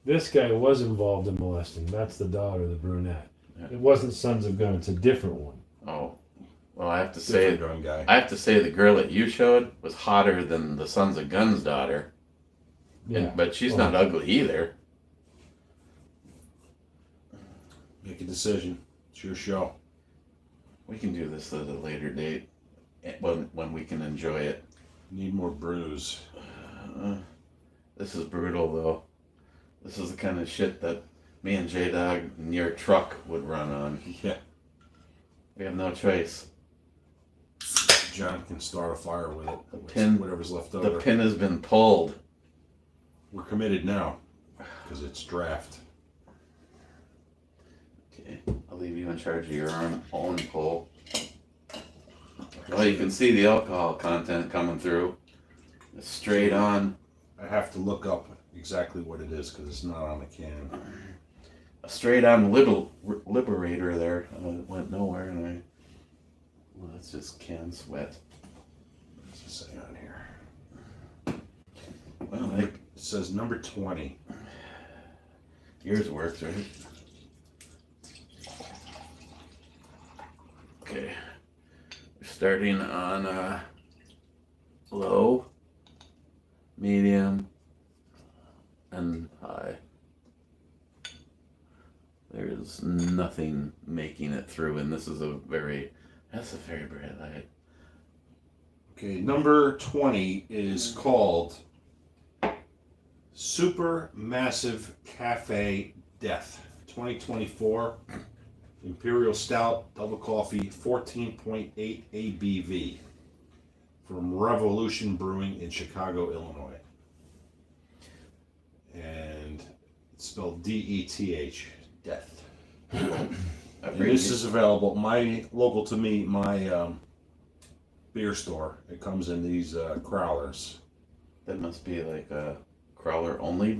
This guy was involved in molesting. That's the daughter, the brunette. Yeah. It wasn't Sons of Guns. It's a different one. Oh, well, I have to say, Different gun guy. I have to say, the girl that you showed was hotter than the Sons of Guns daughter. Yeah, But she's not ugly either. Make a decision. It's your show. We can do this at a later date, when we can enjoy it. Need more brews. This is brutal, though. This is the kind of shit that me and J-Dog in your truck would run on. Yeah. We have no choice. John can start a fire with it. The pin- Whatever's left The over. pin has been pulled. We're committed now because it's draft. Okay, I'll leave you in charge of your own pull. Well, you can see the alcohol content coming through. It's straight on. I have to look up exactly what it is because it's not on the can. A straight on liberator there. It went nowhere, and well, that's just can sweat. What's it say on here? Well, It says number 20. yours works, right? Okay. We're starting on low, medium, and high. There's nothing making it through, and that's a very bright light. Okay, number 20 is called Super Massive Cafe Death 2024 Imperial Stout Double Coffee 14.8 ABV from Revolution Brewing in Chicago, Illinois. And it's spelled D-E-T-H, Death. And this is available, my beer store. It comes in these crowlers. That must be like a crawler only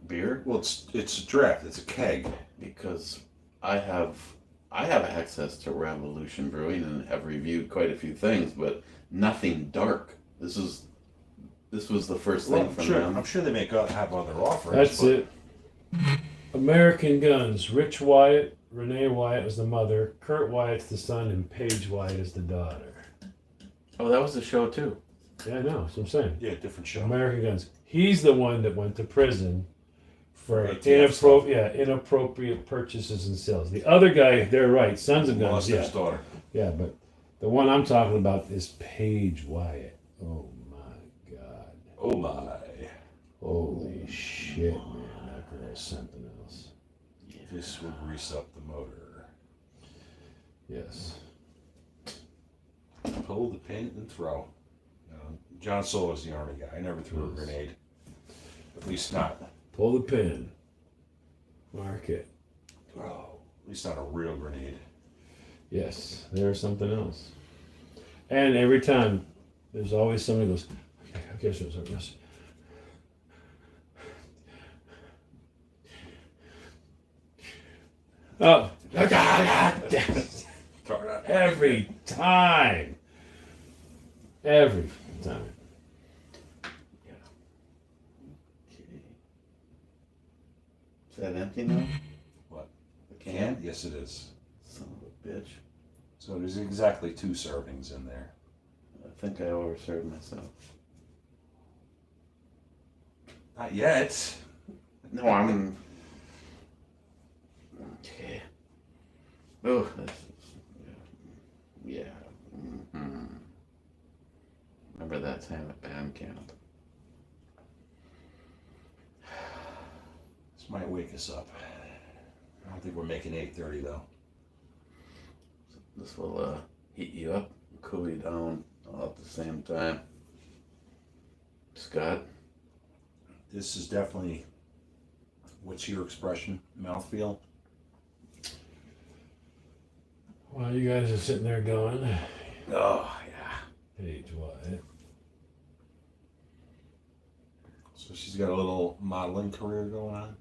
beer, Well, it's a draft. It's a keg. because I have access to Revolution Brewing and have reviewed quite a few things, but nothing dark. This was the first thing from them. I'm sure they have other offerings. That's it. American Guns. Rich Wyatt, Renee Wyatt is the mother, Kurt Wyatt's the son, and Paige Wyatt is the daughter. Oh, that was the show too. Yeah, I know. That's what I'm saying. Yeah, different show. American Guns. He's the one that went to prison for ATF inappropriate purchases and sales. The other guy, they're right. Sons of Guns. Lost Yeah, his daughter. yeah, but the one I'm talking about is Paige Wyatt. Oh my God. Oh my. Holy shit, man. That girl's something else. This will grease up the motor. Yes. Pull the pin and throw. John Solo's the Army guy. I never threw a grenade. At least not. Pull the pin. Mark it. Throw. At least not a real grenade. Yes, there's something else. And every time, there's always somebody who goes, okay, so, yes. Oh, every time. Every time. Okay. Is that empty now? What? The can? Yes, it is. Son of a bitch. So there's exactly 2 servings in there. I think I overserved myself. Not yet. No, I'm. Okay. Oh, this is. Yeah. Mm-hmm. Remember that time at band camp? This might wake us up. don't think we're making 8:30 though. This will heat you up, cool you down all at the same time. Scott? This is definitely, what's your expression? Mouthfeel? While you guys are sitting there going, Oh, yeah. page what? So she's got a little modeling career going on.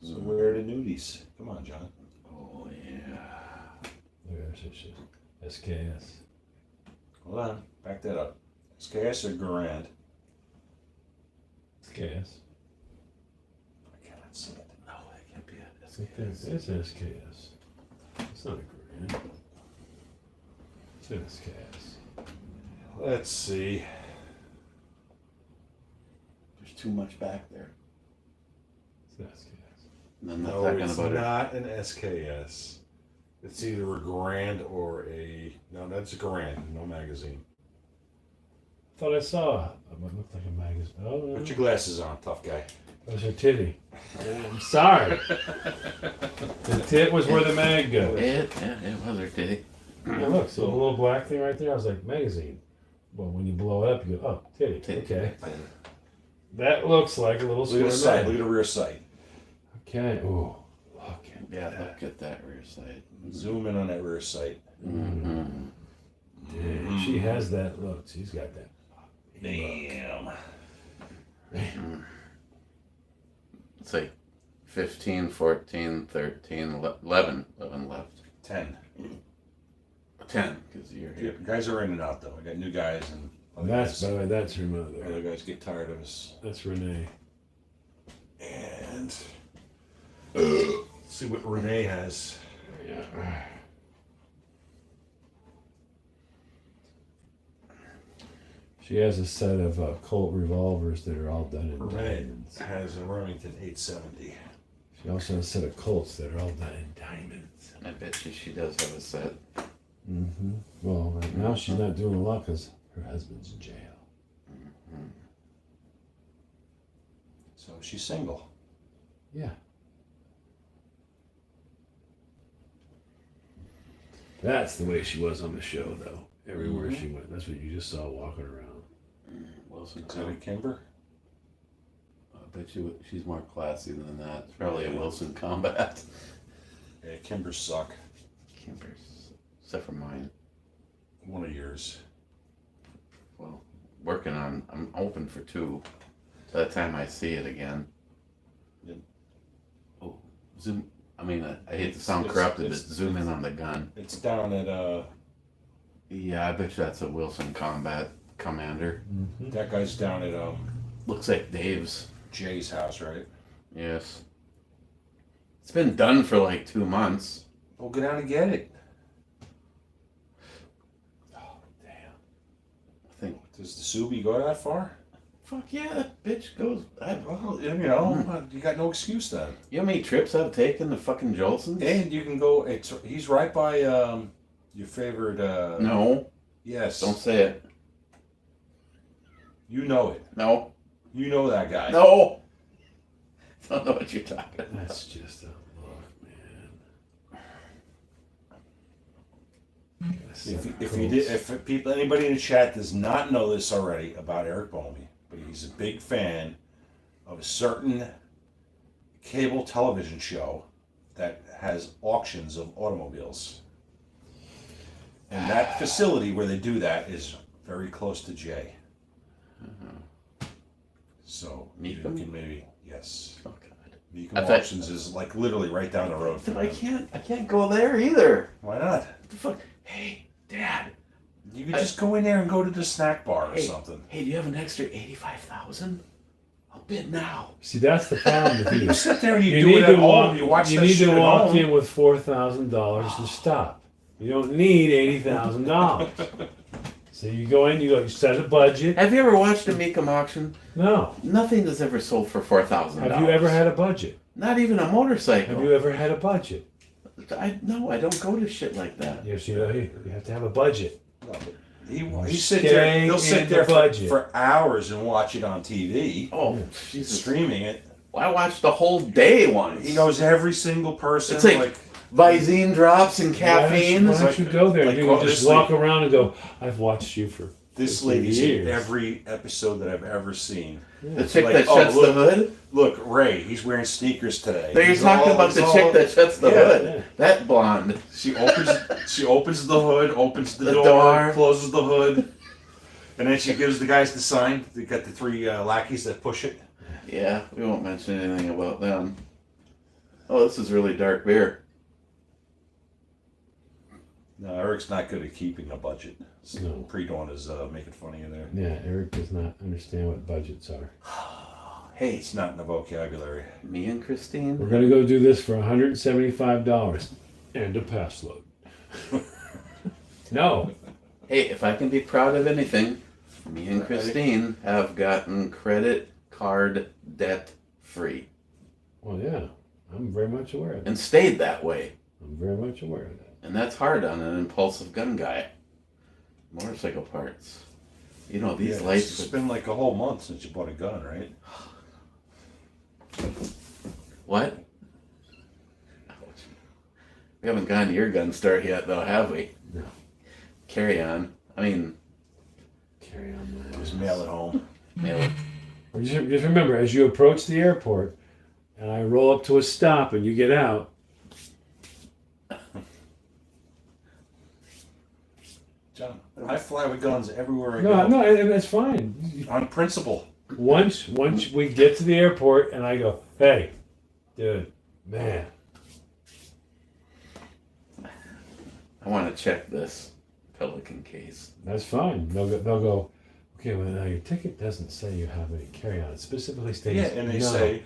So where are the nudies? Come on, John. Oh, yeah. There's this shit. SKS. Hold on. Back that up. SKS or Garand? SKS. I cannot see it. No, that can't be it. It's SKS. It's not a grand. It's SKS. Let's see. There's too much back there. It's SKS. And I'm not No, talking it's about not an SKS. It's either a Garand or a... No, that's a Garand. No magazine. Thought I saw what looked like a magazine. Oh, no. Put your glasses on, tough guy. That was her titty. I'm sorry. The tit was where the mag goes. it. Yeah, it was her titty. Yeah, look, so the little black thing right there, I was like, magazine. Well, when you blow it up, you go, oh, titty. Titty. Okay. That looks like a little Look at the square side. Look mag. at the rear sight. Okay. Ooh, look at Yeah, that. look at that rear sight. Zoom in on that rear sight. Mm-hmm. Dude, she has that look. She's got that. Damn. It's like 15, 14, 13, 11 left. 10. 10, because you're Yeah, here. guys are in and out though. I got new guys and other That's, guys, by the way, that's her mother. other guys get tired of us. That's Renee. And see what Renee has. Yeah. She has a set of Colt revolvers that are all done in Renee diamonds. has a Remington 870. She also has a set of Colts that are all done in diamonds. I bet you she does have a set. Mm-hmm. Well, right now she's not doing a lot because her husband's in jail. So she's single. Yeah. That's the way she was on the show, though. Everywhere she went. That's what you just saw walking around. Wilson Is that a Kimber? I bet you she's more classy than that. It's probably a Wilson Combat. Yeah, Kimbers suck. Campers, except for mine. One of yours. Well, I'm open for 2. By the time I see it again. Yeah. Oh, zoom. I mean, I hate to sound It's- corrupted, but it's- zoom in on the gun. It's down at Yeah, I bet you that's a Wilson Combat Commander. Mm-hmm. that guy's down at Looks like Dave's. Jay's house, right? Yes. It's been done for like 2 months. Well, go down and get it. Oh, damn. I think. Does the Subi go that far? Fuck yeah, that bitch goes. Well, you know, you got no excuse then. You know how many trips I've taken to fucking Jolson's? And you can go. He's right by your favorite. No, Yes. don't say it. You know it. No, You know that guy. no. Don't know what you're talking about. That's just a look, man. If people, anybody in the chat does not know this already about Eric Bomey, but he's a big fan of a certain cable television show that has auctions of automobiles. And that facility where they do that is very close to Jay. So you Meekum? can maybe, yes. Oh God. Meekum I thought- Auctions is like literally right down the road from I them. can't go there either. Why not? What the fuck? Hey, Dad. You could just go in there and go to the snack bar or Hey. something. Hey, do you have an extra 85,000? I'll bid now. See, that's the problem with you. You sit there and you, You do need it to at home. walk. You watch You that need shit to at walk home. in with $4,000 and stop. You don't need $80,000. So you go in. You set a budget. Have you ever watched a Meekum auction? No. Nothing is ever sold for $4,000. Have you ever had a budget? Not even a motorcycle. Have you ever had a budget? No, I don't go to shit like that. Yes, you have to have a budget. No, but He'll sit there for hours and watch it on TV. Oh, Jesus. Streaming it. Well, I watched the whole day once. He knows every single person. It's like Visine drops and caffeine. Why don't you go there and you just walk around and go, I've watched you for this lady's in every episode that I've ever seen. Yeah. The chick that shuts the hood? Look, Ray, he's wearing sneakers today. So you're talking about the chick that shuts the hood. Yeah. That blonde. She opens the hood, opens the door, closes the hood, and then she gives the guys the sign. They got the 3 lackeys that push it. Yeah, we won't mention anything about them. Oh, this is really dark beer. No, Eric's not good at keeping a budget. No. Pre-dawn is making fun of you there. Yeah, Eric does not understand what budgets are. Hey, it's not in the vocabulary. Me and Christine. We're going to go do this for $175 and a pass load. No. Hey, if I can be proud of anything, me and Christine have gotten credit card debt free. Well, yeah, I'm very much aware of that. And stayed that way. I'm very much aware of that. And that's hard on an impulsive gun guy. Motorcycle parts. You know, these lights... It's been like a whole month since you bought a gun, right? What? We haven't gone to your gun store yet, though, have we? No. Carry on. I mean... Carry on. Just mail it home. Mail it. Just remember, as you approach the airport, and I roll up to a stop and you get out, John, I fly with guns everywhere I go. No, and that's fine. On principle. Once we get to the airport and I go, hey, dude, man. I want to check this Pelican case. That's fine. They'll go, okay, well, now your ticket doesn't say you have any carry-on. It specifically states and they say,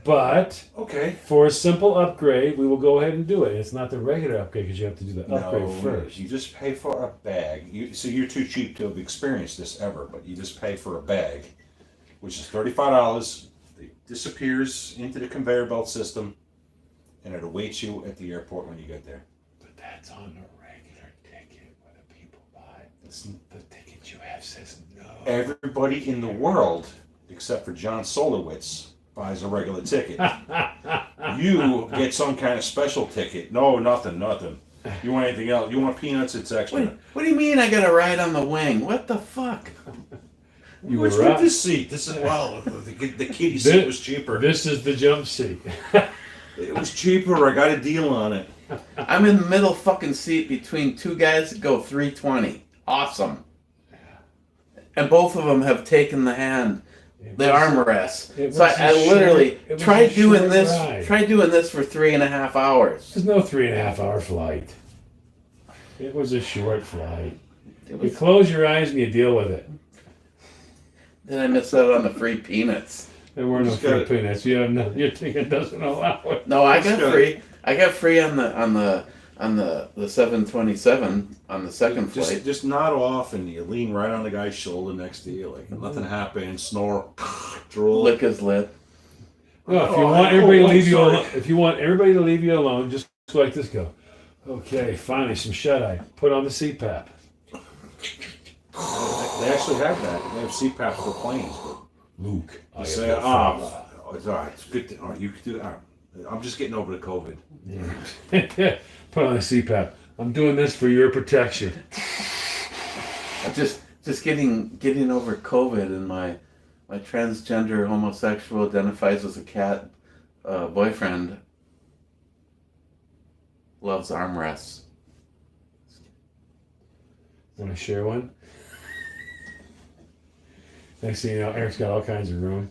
but okay, for a simple upgrade, we will go ahead and do it. It's not the regular upgrade because you have to do the upgrade first. You just pay for a bag. You're too cheap to have experienced this ever, but you just pay for a bag, which is $35. It disappears into the conveyor belt system, and it awaits you at the airport when you get there. But that's on the regular ticket where the people buy. The ticket you have says no. Everybody in the world, except for John Solowitz, buys a regular ticket. You get some kind of special ticket. No, nothing. You want anything else? You want peanuts? It's extra. What do you mean I got a ride on the wing? What the fuck? What's with this seat? This is, the kiddie seat was cheaper. This is the jump seat. It was cheaper. I got a deal on it. I'm in the middle fucking seat between 2 guys that go 320. Awesome. And both of them have taken the hand. The armrest. So I literally tried doing this for 3.5 hours. There's no 3.5 hour flight. It was a short flight. You close your eyes and you deal with it. Then I missed out on the free peanuts. There were no free peanuts. Your ticket doesn't allow it. No, I got free. I got free on the 727 on the second flight. Just nod off and you lean right on the guy's shoulder next to you, like nothing happened. Snore, drool, lick his lip. No, if you want everybody to leave you alone, if you want everybody to leave you alone, just like this. Go. Okay, finally some shut eye. Put on the CPAP. They actually have that. They have CPAP for planes. Luke, you say, it's all right. It's good. You can do that. I'm just getting over the COVID. Yeah. Put on the CPAP. I'm doing this for your protection. I'm just getting over COVID, and my transgender homosexual identifies as a cat boyfriend loves armrests. Want to share one? Next thing you know, Eric's got all kinds of room.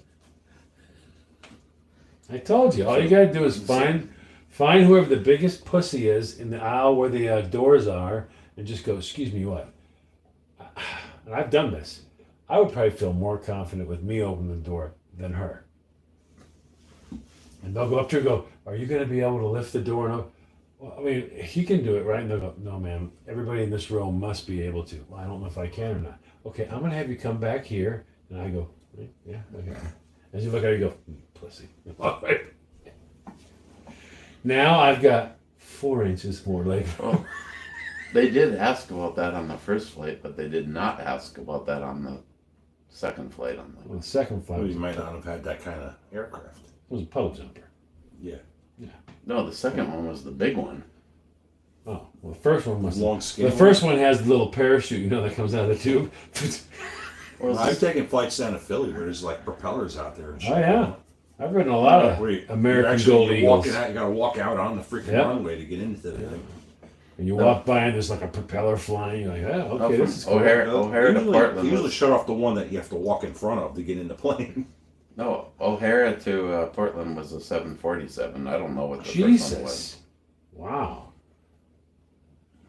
I told you, all you gotta do is find whoever the biggest pussy is in the aisle where the doors are, and just go, excuse me, what? And I've done this. I would probably feel more confident with me opening the door than her. And they'll go up to her and go, are you going to be able to lift the door? And well, I mean, he can do it, right? And they'll go, no, ma'am, everybody in this row must be able to. Well, I don't know if I can or not. Okay, I'm going to have you come back here. And I go, yeah, okay. As you look at her, you go, pussy. All right. Now I've got 4 inches more leg room. They did ask about that on the first flight, but they did not ask about that on the second flight. Well, the second flight Well, was, you might not have had that kind of aircraft. was a puddle jumper. Yeah. No, the second one was the big one. Oh, well, the first one was Long the skinny first one has the little parachute, that comes out of the tube. Or was I've this- taken flights down to Philly where there's like propellers out there and shit. Oh yeah, I've ridden a lot of Where you- American you're Gold you're Eagles. walking out, you gotta walk out on the freaking Yep. runway to get into the thing. And you walk by and there's like a propeller flying. You're like, oh, no, okay, from this is cool. O'Hare to Portland. They usually Was, shut off the one that you have to walk in front of to get in the plane. no, O'Hare to Portland was a 747. I don't know what the first one was. Jesus, wow.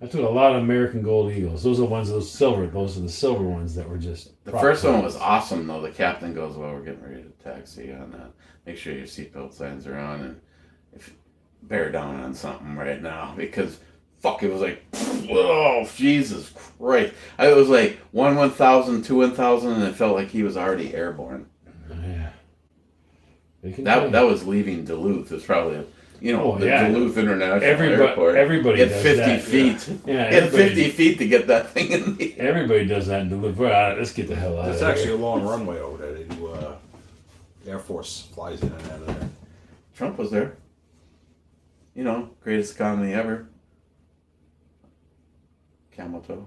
I took a lot of American Gold Eagles. Those are the silver. Those are the silver ones that were just. The first one was awesome, though. The captain goes, "Well, we're getting ready to taxi on that. Make sure your seatbelt signs are on, and if bear down on something right now because fuck, it was like, oh Jesus Christ! It was like 1,000, 2,000, and it felt like he was already airborne. Yeah. They can That was leaving Duluth. It's probably the Duluth International Airport. Everybody It does 50 that. feet. Yeah, It had 50 feet to get that thing in the air. Everybody does that in Duluth. All right, let's get the hell out It's of here. actually a long runway over there. They do, Air Force flies in and out of there. Trump was there. Greatest economy ever. Camel toe.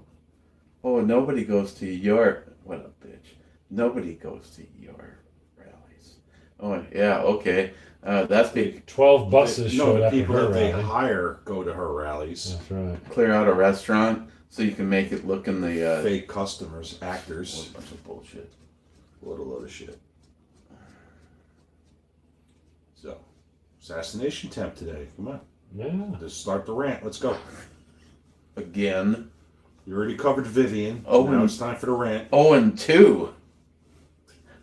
Oh, nobody goes to your... What a bitch. Nobody goes to your rallies. Oh, yeah, okay. That's big. 12 buses showed the up at people her that they rally. hire go to her rallies. That's right. Clear out a restaurant so you can make it look in the... Fake customers, What actors. a bunch of bullshit. What a load of shit. So, assassination attempt today. Come on. Yeah. Just start the rant. Let's go. Again. You already covered Vivian. Oh, now and- it's time for the rant. Oh, and 2.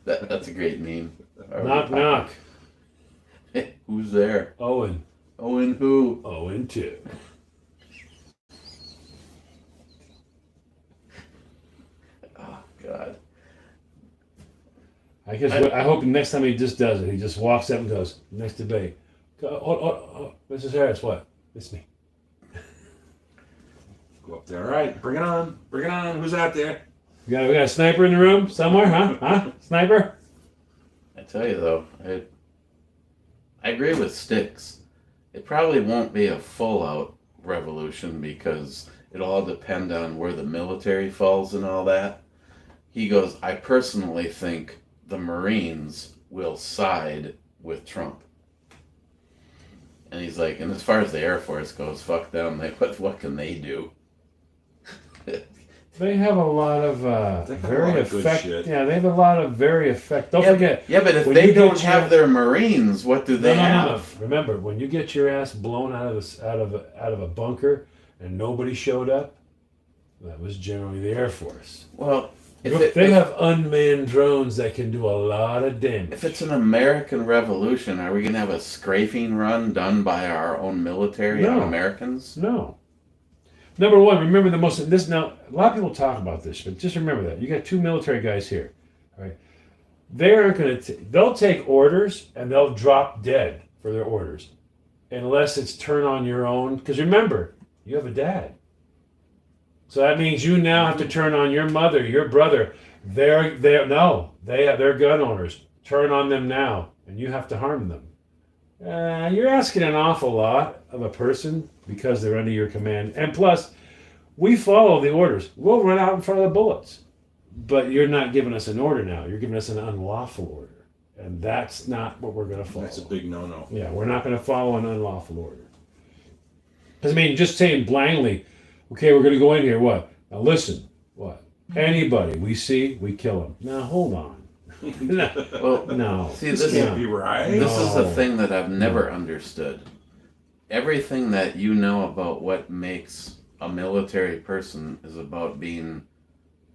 That's a great meme. Knock, knock. Who's there? Owen. Oh, and who? Owen, too. Oh, God. I hope next time he just does it, he just walks up and goes, next debate. Oh, Mrs. Harris, what? It's me. Go up there. All right, bring it on. Bring it on. Who's out there? We got a sniper in the room somewhere, huh? Huh? Sniper? I tell you, though, I agree with Sticks. It probably won't be a full-out revolution because it'll all depend on where the military falls and all that. He goes, I personally think the Marines will side with Trump. And he's like, and as far as the Air Force goes, fuck them. What can they do? They have a lot of They have a very lot of good effective. shit. Yeah, they have a lot of very effective. Don't forget. Yeah, but if when they you don't get have your- their Marines, what do they have? No. Remember, when you get your ass blown out of a bunker and nobody showed up, that was generally the Air Force. Well, They have unmanned drones that can do a lot of damage. if it's an American revolution, are we going to have a scraping run done by our own military on No. Americans? No. Number one, remember now, a lot of people talk about this, but just remember that. You got 2 military guys here, right? They'll take orders and they'll drop dead for their orders. Unless it's turn on your own, because remember, you have a dad. So that means you now have to turn on your mother, your brother. They're gun owners. Turn on them now, and you have to harm them. You're asking an awful lot of a person because they're under your command. And plus, we follow the orders. We'll run out in front of the bullets. But you're not giving us an order now. You're giving us an unlawful order. And that's not what we're going to follow. That's a big no-no. Yeah, we're not going to follow an unlawful order. Because, just saying blindly, okay, we're going to go in here, what? Now listen, what? Anybody we see, we kill them. Now, hold on. Well, No. see, This can't be right. This is the No. thing that I've never understood. Everything that you know about what makes a military person is about being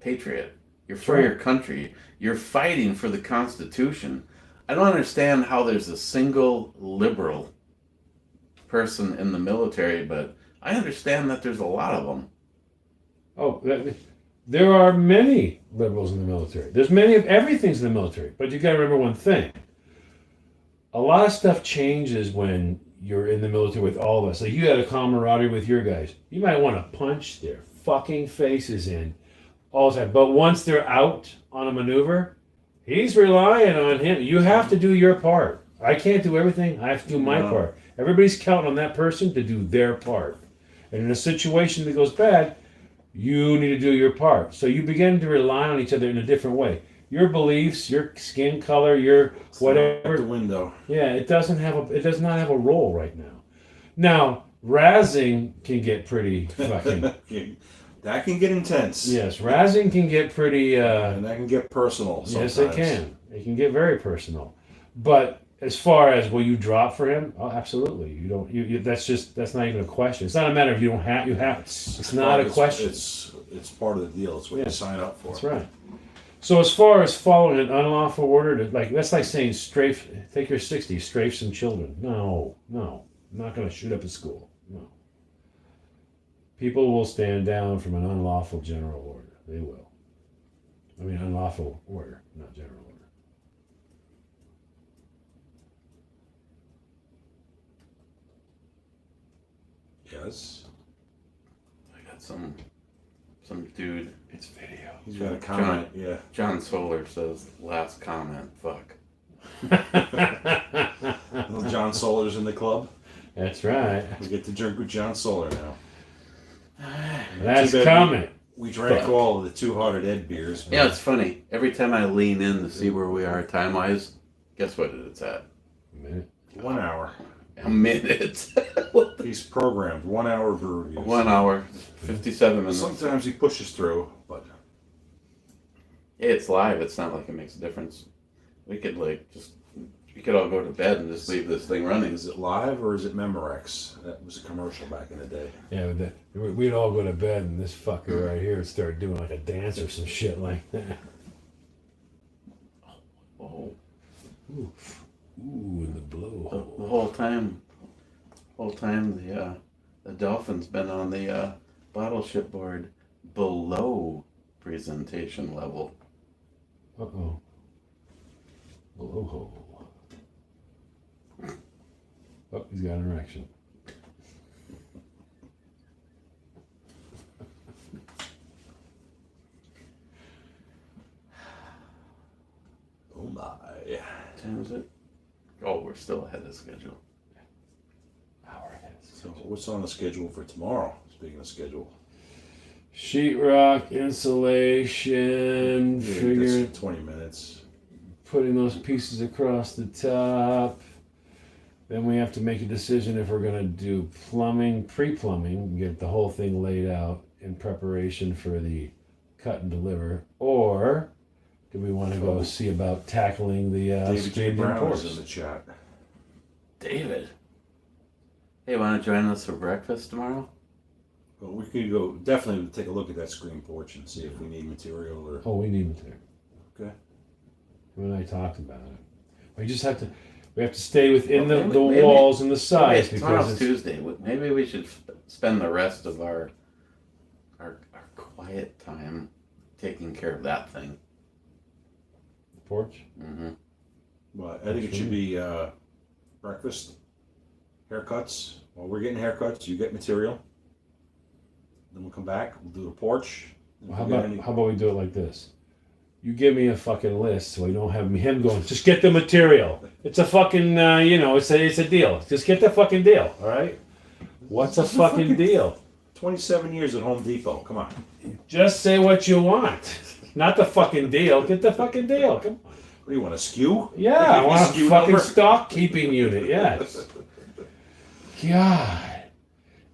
patriot. You're for Right. your country. You're fighting for the Constitution. I don't understand how there's a single liberal person in the military, but I understand that there's a lot of them. Oh, there are many liberals in the military. There's many of everything's in the military. But you got to remember one thing. A lot of stuff changes when you're in the military with all of us. Like you had a camaraderie with your guys. You might want to punch their fucking faces in all the time. But once they're out on a maneuver, he's relying on him. You have to do your part. I can't do everything. I have to do my part. Everybody's counting on that person to do their part. And in a situation that goes bad, you need to do your part. So you begin to rely on each other in a different way. Your beliefs, your skin color, your whatever. Out the window. Yeah, it does not have a role right now. Now, razzing can get pretty fucking. That can get intense. Yes, razzing can get pretty. And that can get personal. Sometimes. Yes, it can. It can get very personal. But as far as will you drop for him? Oh, absolutely. You don't. You that's not even a question. It's not a matter of you don't have. You have. It's not a question. It's part of the deal. It's what you sign up for. That's right. So as far as following an unlawful order, that's like saying strafe. Take your 60, strafe some children. No, I'm not going to shoot up a school. No. People will stand down from an unlawful general order. They will. I mean, unlawful order, not general order. Yes. I got some dude. It's video. He's got a comment. John Solar says, last comment, fuck. Little John Solar's in the club. That's right. We get to drink with John Solar now. That's comment. We drank all of the Two Hearted Ed beers. Yeah, it's funny. Every time I lean in to see where we are time-wise, guess what it's at? A minute. 1 hour. A minute. He's programmed. 1 hour brew reviews. 1 hour, 57 minutes. Sometimes he pushes through, but Hey, it's live. It's not like it makes a difference. We could we could all go to bed and just leave this thing running. is it live or is it Memorex? That was a commercial back in the day. Yeah, we'd all go to bed and this fucker right here would start doing like a dance or some shit like that. Oh, Ooh, in the blowhole. the whole time the Dolphin's been on the battleship board below presentation level. Uh-oh. Blowhole. Oh, he's got an erection. Oh my. What time is it? Oh, we're still ahead of schedule. Hour ahead. So what's on the schedule for tomorrow? Speaking of schedule. Sheetrock, insulation, figure, That's 20 minutes. putting those pieces across the top. Then we have to make a decision if we're going to do plumbing, pre-plumbing, get the whole thing laid out in preparation for the cut and deliver, or do we want to go see about tackling the David J. Canadian Brown ports? is in the chat. David. Hey, want to join us for breakfast tomorrow? Well, we could go definitely take a look at that screen porch and see if we need material or. Oh, we need material. Okay. You and I talked about it. We just have to. We have to stay within Well, the maybe- walls and the size Wait, tomorrow's because Tuesday. Maybe we should spend the rest of our quiet time taking care of that thing. porch. Mm-hmm. Well, I think it should be breakfast, haircuts. While we're getting haircuts, you get material. Then we'll come back. We'll do the porch. Well, how about we do it like this? You give me a fucking list so I don't have him going, just get the material. It's a fucking, it's a deal. Just get the fucking deal, all right? What's a fucking deal? 27 years at Home Depot. Come on. Just say what you want. Not the fucking deal. Get the fucking deal. Come on. What do you want, a skew? Yeah, I want a SKU fucking number? stock keeping unit, yes. God.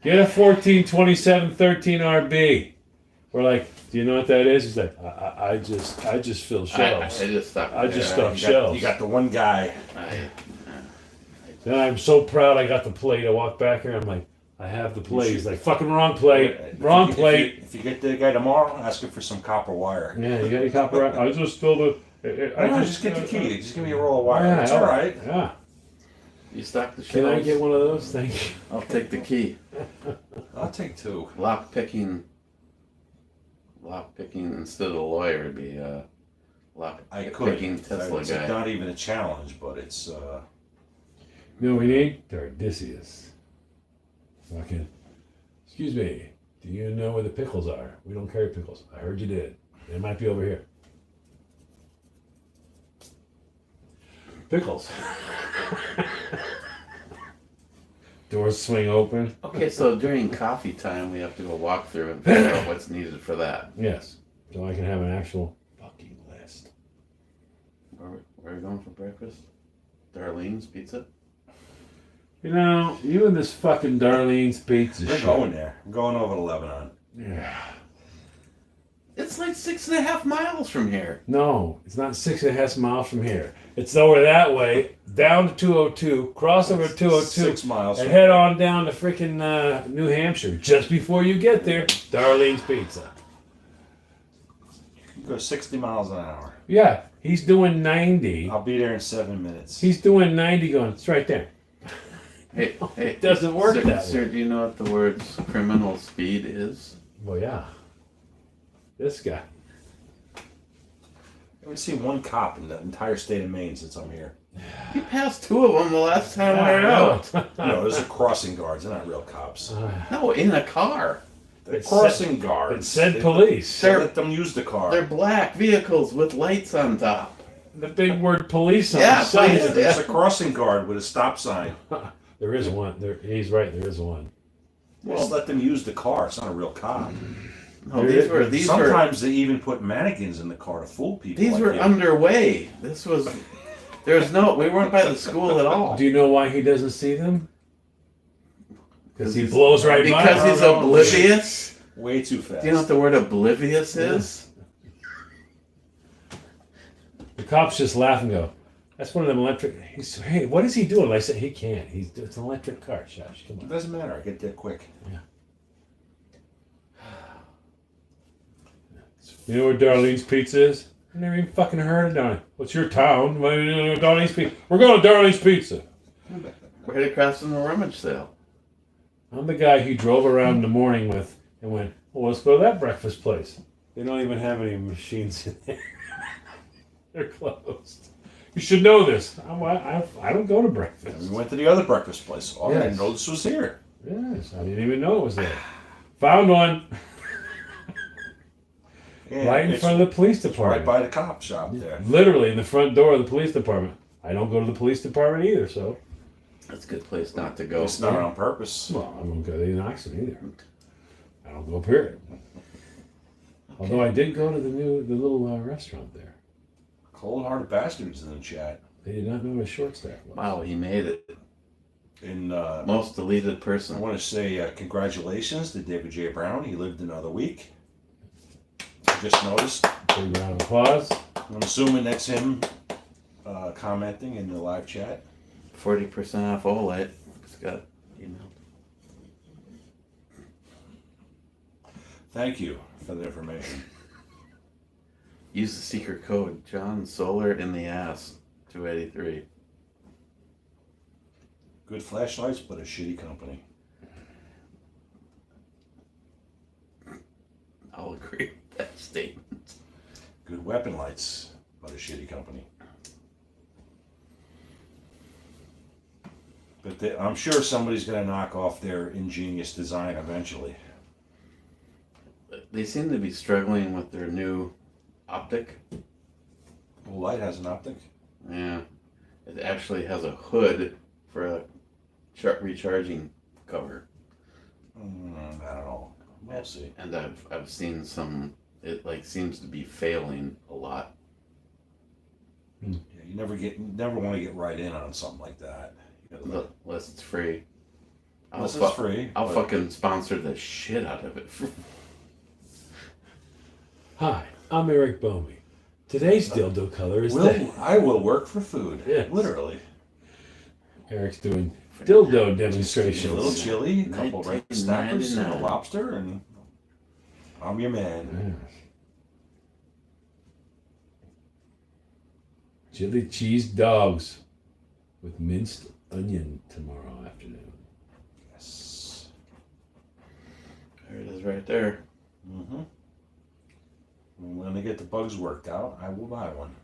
Get a 142713 RB. We're like, do you know what that is? He's like, I just fill shelves. I just stopped. I just there. stopped shelves. You got the one guy. Then I'm so proud I got the plate. I walk back here, I'm like, I have the plate. He's like, fucking wrong plate. Wrong plate. If you get the guy tomorrow, ask him for some copper wire. Yeah, you got your copyright? I just filled the... Just get the key. Just give me a roll of wire. Yeah, It's all right. Yeah. You stock the Can shelves. I get one of those? Thank you. I'll take the key. I'll take two. Lock picking instead of a lawyer would be lock I could. picking Tesla It's guy. not even a challenge, but it's. You know what we need? Tardisius. Fucking. Excuse me. Do you know where the pickles are? We don't carry pickles. I heard you did. They might be over here. Pickles. Doors swing open. Okay, so during coffee time, we have to go walk through and figure out what's needed for that. Yes. So I can have an actual fucking list. Where are we going for breakfast? Darlene's Pizza? You know, you and this fucking Darlene's Pizza We're shit. going there. I'm going over to Lebanon. Yeah. It's like 6.5 miles from here. No, it's not 6.5 miles from here. It's over that way, down to 202, cross over 202, 6 miles. and from head here. on down to freaking New Hampshire. Just before you get there, Darlene's Pizza. You go 60 miles an hour. Yeah, he's doing 90. I'll be there in 7 minutes. He's doing 90 going, it's right there. Hey, It doesn't work sir, that sir, way. do you know what the word criminal speed is? Well, yeah. This guy. I haven't seen one cop in the entire state of Maine since I'm here. You passed 2 of them the last time we were out. No, those are crossing guards. They're not real cops. No, in a car. They're It crossing It guards. said They- police. They let them use the car. They're black vehicles with lights on top. The big word police on Yeah, the side. police. There's a crossing guard with a stop sign. There is one. He's right, there is one. Just let them use the car. It's not a real cop. No, these were Sometimes they even put mannequins in the car to fool people. these like were you. underway. This was we weren't by the school at all. Do you know why he doesn't see them? Because he blows right by Because them. he's oblivious. way too fast. Do you know what the word oblivious is? The cops just laugh and go, that's one of them electric. Hey, what is he doing? I said, he can't. It's an electric car. Shush, come It on. doesn't matter. I get there quick. You know where Darlene's Pizza is? I never even fucking heard of Darlene. What's your town? Well, you know, Darlene's Pizza. We're going to Darlene's Pizza. Right across from the rummage sale. I'm the guy he drove around in the morning with and went, well, let's go to that breakfast place. They don't even have any machines in there. They're closed. You should know this. I don't go to And breakfast. we went to the other breakfast place. Oh, I Yes. didn't know this was here. Yes, I didn't even know it was there. Found one Yeah, right in it's front of the police right department. by the cop shop there. Literally in the front door of the police department. I don't go to the police department either, so. That's a good place not to go. It's not on purpose. Well, I won't go to the Knoxon either. I don't go, period. Although I did go to the little restaurant there. Cold-hearted bastards in the chat. They did not know what a short stack was. Wow, he made it. And Most deleted I person. want to say congratulations to David J. Brown. He lived another week. Just noticed. Big round of applause. I'm assuming that's him commenting in the live chat. 40% off OLED. It's got email. Thank you for the information. Use the secret code John Solar in the ass 283. Good flashlights, but a shitty company. I'll agree with that statement. Good weapon lights, but a shitty company. But I'm sure somebody's going to knock off their ingenious design eventually. They seem to be struggling with their new optic. Well, light has an optic. Yeah. It actually has a hood for a recharging cover. I don't know. We'll see. And I've seen some. It like seems to be failing a lot. Yeah, you never want to get right in on something like that. You gotta Unless it's free. Unless it's free. I'll but- fucking sponsor the shit out of it. Hi, I'm Eric Bomey. Today's dildo color is I will work for food. Yes. Literally. Eric's doing dildo A little demonstrations. chili, a couple red snappers, and a 19.99. lobster, and I'm your man. Yes. Chili cheese dogs with minced onion tomorrow afternoon. Yes. There it is right there. Mm-hmm. When I get the bugs worked out, I will buy one.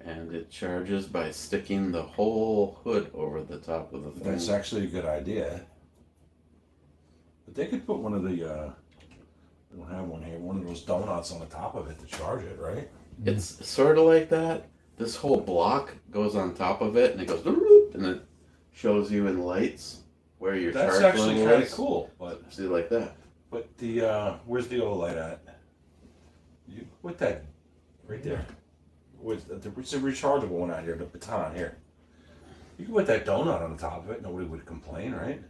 And it charges by sticking the whole hood over the top of the thing. That's actually a good idea. But they could put one of the, they don't have one here, one of those donuts on the top of it to charge it, right? It's sort of like that. This whole block goes on top of it, and it goes, "Doop," and it shows you in lights where your That's charge actually level kind of is. cool. But See, like that. where's the old light at? You put that right there. It's a rechargeable one out here, the baton here. You can put that donut on the top of it. Nobody would complain, right?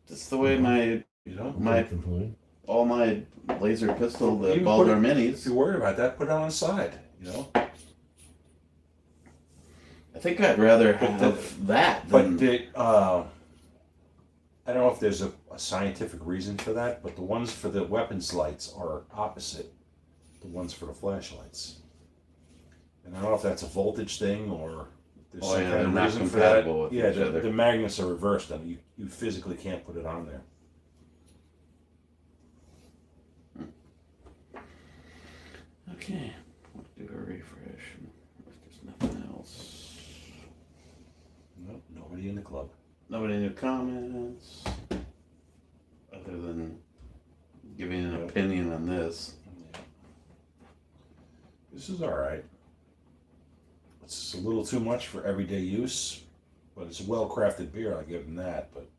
That's the way my You know. My- complain. all my laser pistol, the You Baltic put it- minis. If you're worried about that, put it on the side. You know. I think I'd rather But have that But than I don't know if there's a scientific reason for that, but the ones for the weapons lights are opposite the ones for the flashlights. And I don't know if that's a voltage thing or there's Oh, some yeah, kind they're of not reason for compatible that. with Yeah, each other. the magnets are reversed and you physically can't put it on there. Okay, let's do a refresh. If there's nothing else. Nope, nobody in the club. Nobody new comments. Other than giving an opinion on this. This is all right. It's a little too much for everyday use, but it's a well-crafted beer. I'll give them that. But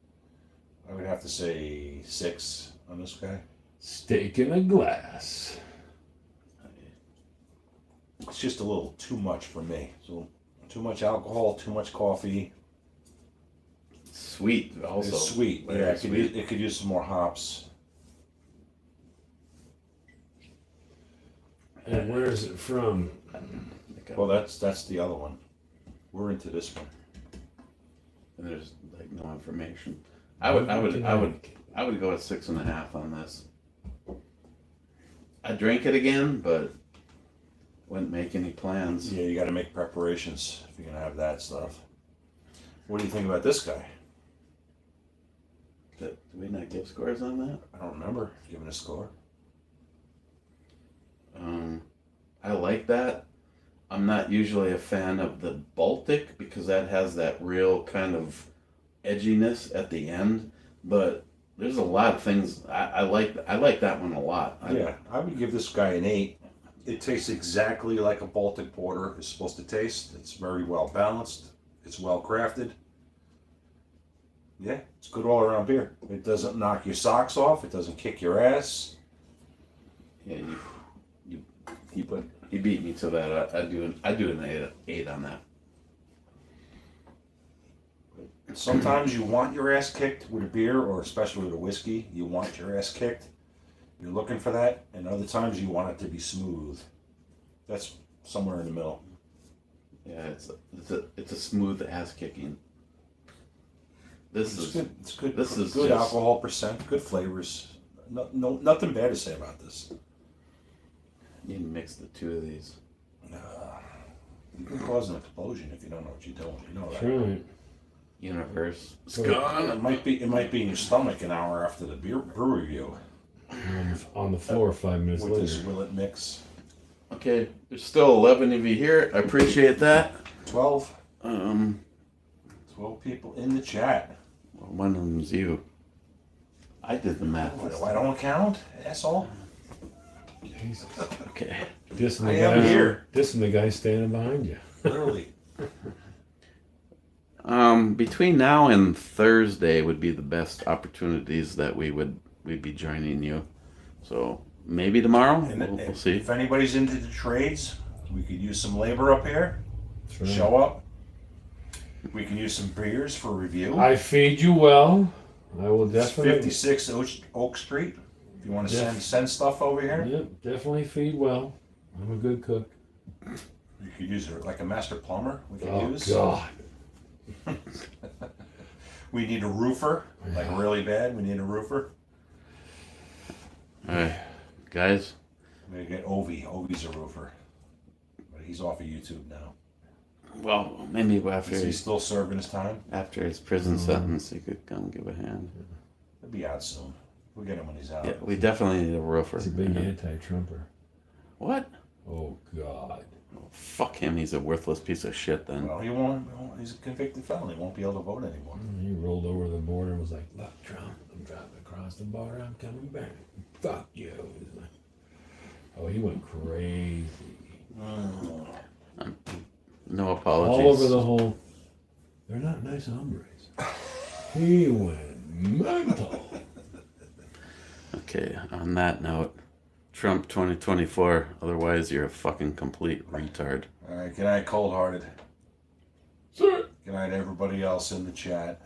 I would have to say 6 on this guy. Steak in a glass. It's just a little too much for me. So too much alcohol, too much coffee. Sweet also. It's sweet. Very Yeah, sweet. it could use some more hops. And where is it from? Well, that's the other one. We're into this one. And there's like no information. I would go at 6.5 on this. I'd drink it again, but wouldn't make any plans. Yeah, you got to make preparations if you're gonna have that stuff. What do you think about this guy? Do we not give scores on that? I don't remember giving a score. I like that. I'm not usually a fan of the Baltic because that has that real kind of edginess at the end. But there's a lot of things I like that one a lot. Yeah, I would give this guy an 8. It tastes exactly like a Baltic porter is supposed to taste. It's very well balanced. It's well crafted. Yeah, it's good all around beer. It doesn't knock your socks off. It doesn't kick your ass. Yeah, you beat me to that. I do an 8 on that. Sometimes you want your ass kicked with a beer, or especially with a whiskey. You want your ass kicked. You're looking for that, and other times you want it to be smooth. That's somewhere in the middle. Yeah, it's a smooth ass kicking. This It's is good. It's good. this is good just- alcohol percent. Good flavors. No, nothing bad to say about this. you can mix the two of these. You can cause an explosion if you don't know what you're doing. You know that. That's right. Universe. It's Right. gone. It might be in your stomach an hour after the brew review On the floor 5 minutes with this later. Willet mix. Okay, there's still 11 of you here. I appreciate that. 12 Um, people in the chat. well, one of them's you. I did the math. I don't count, asshole. Jesus. Okay. Dissing I the am guy, here. dissing the guy standing behind you. Literally. Between now and Thursday would be the best opportunities that we'd be joining you. So maybe tomorrow. And We'll see. if anybody's into the trades, we could use some labor up here. That's right. Show up. We can use some beers for review. I feed you well. I will It's definitely. 56 Oak Street. If you want to Yeah. send stuff over here, Yep, definitely feed well. I'm a good cook. you could use it like a master plumber. We could Oh use. God. We need a roofer, like really bad. We need a roofer. All right, guys. We gotta get Ovi. Ovi's a roofer, but he's off of YouTube now. Well, maybe after Is he still serving his time? his prison sentence, he could come give a hand. He'll be out soon. We'll get him when he's out. Yeah, we definitely need a roofer. He's a big anti-Trumper. What? Oh God. Fuck him. He's a worthless piece of shit. Then. Well, he won't. He's a convicted felon. He won't be able to vote anymore. He rolled over the border and was like, "Look, Trump, I'm driving across the border. I'm coming back. Fuck you." He's like, oh, he went crazy. No apologies. All over the whole. They're not nice hombres. He went mental. Okay. On that note, Trump 2024. Otherwise, you're a fucking complete retard. All right. Good night, cold-hearted. Sir. Good night, everybody else in the chat.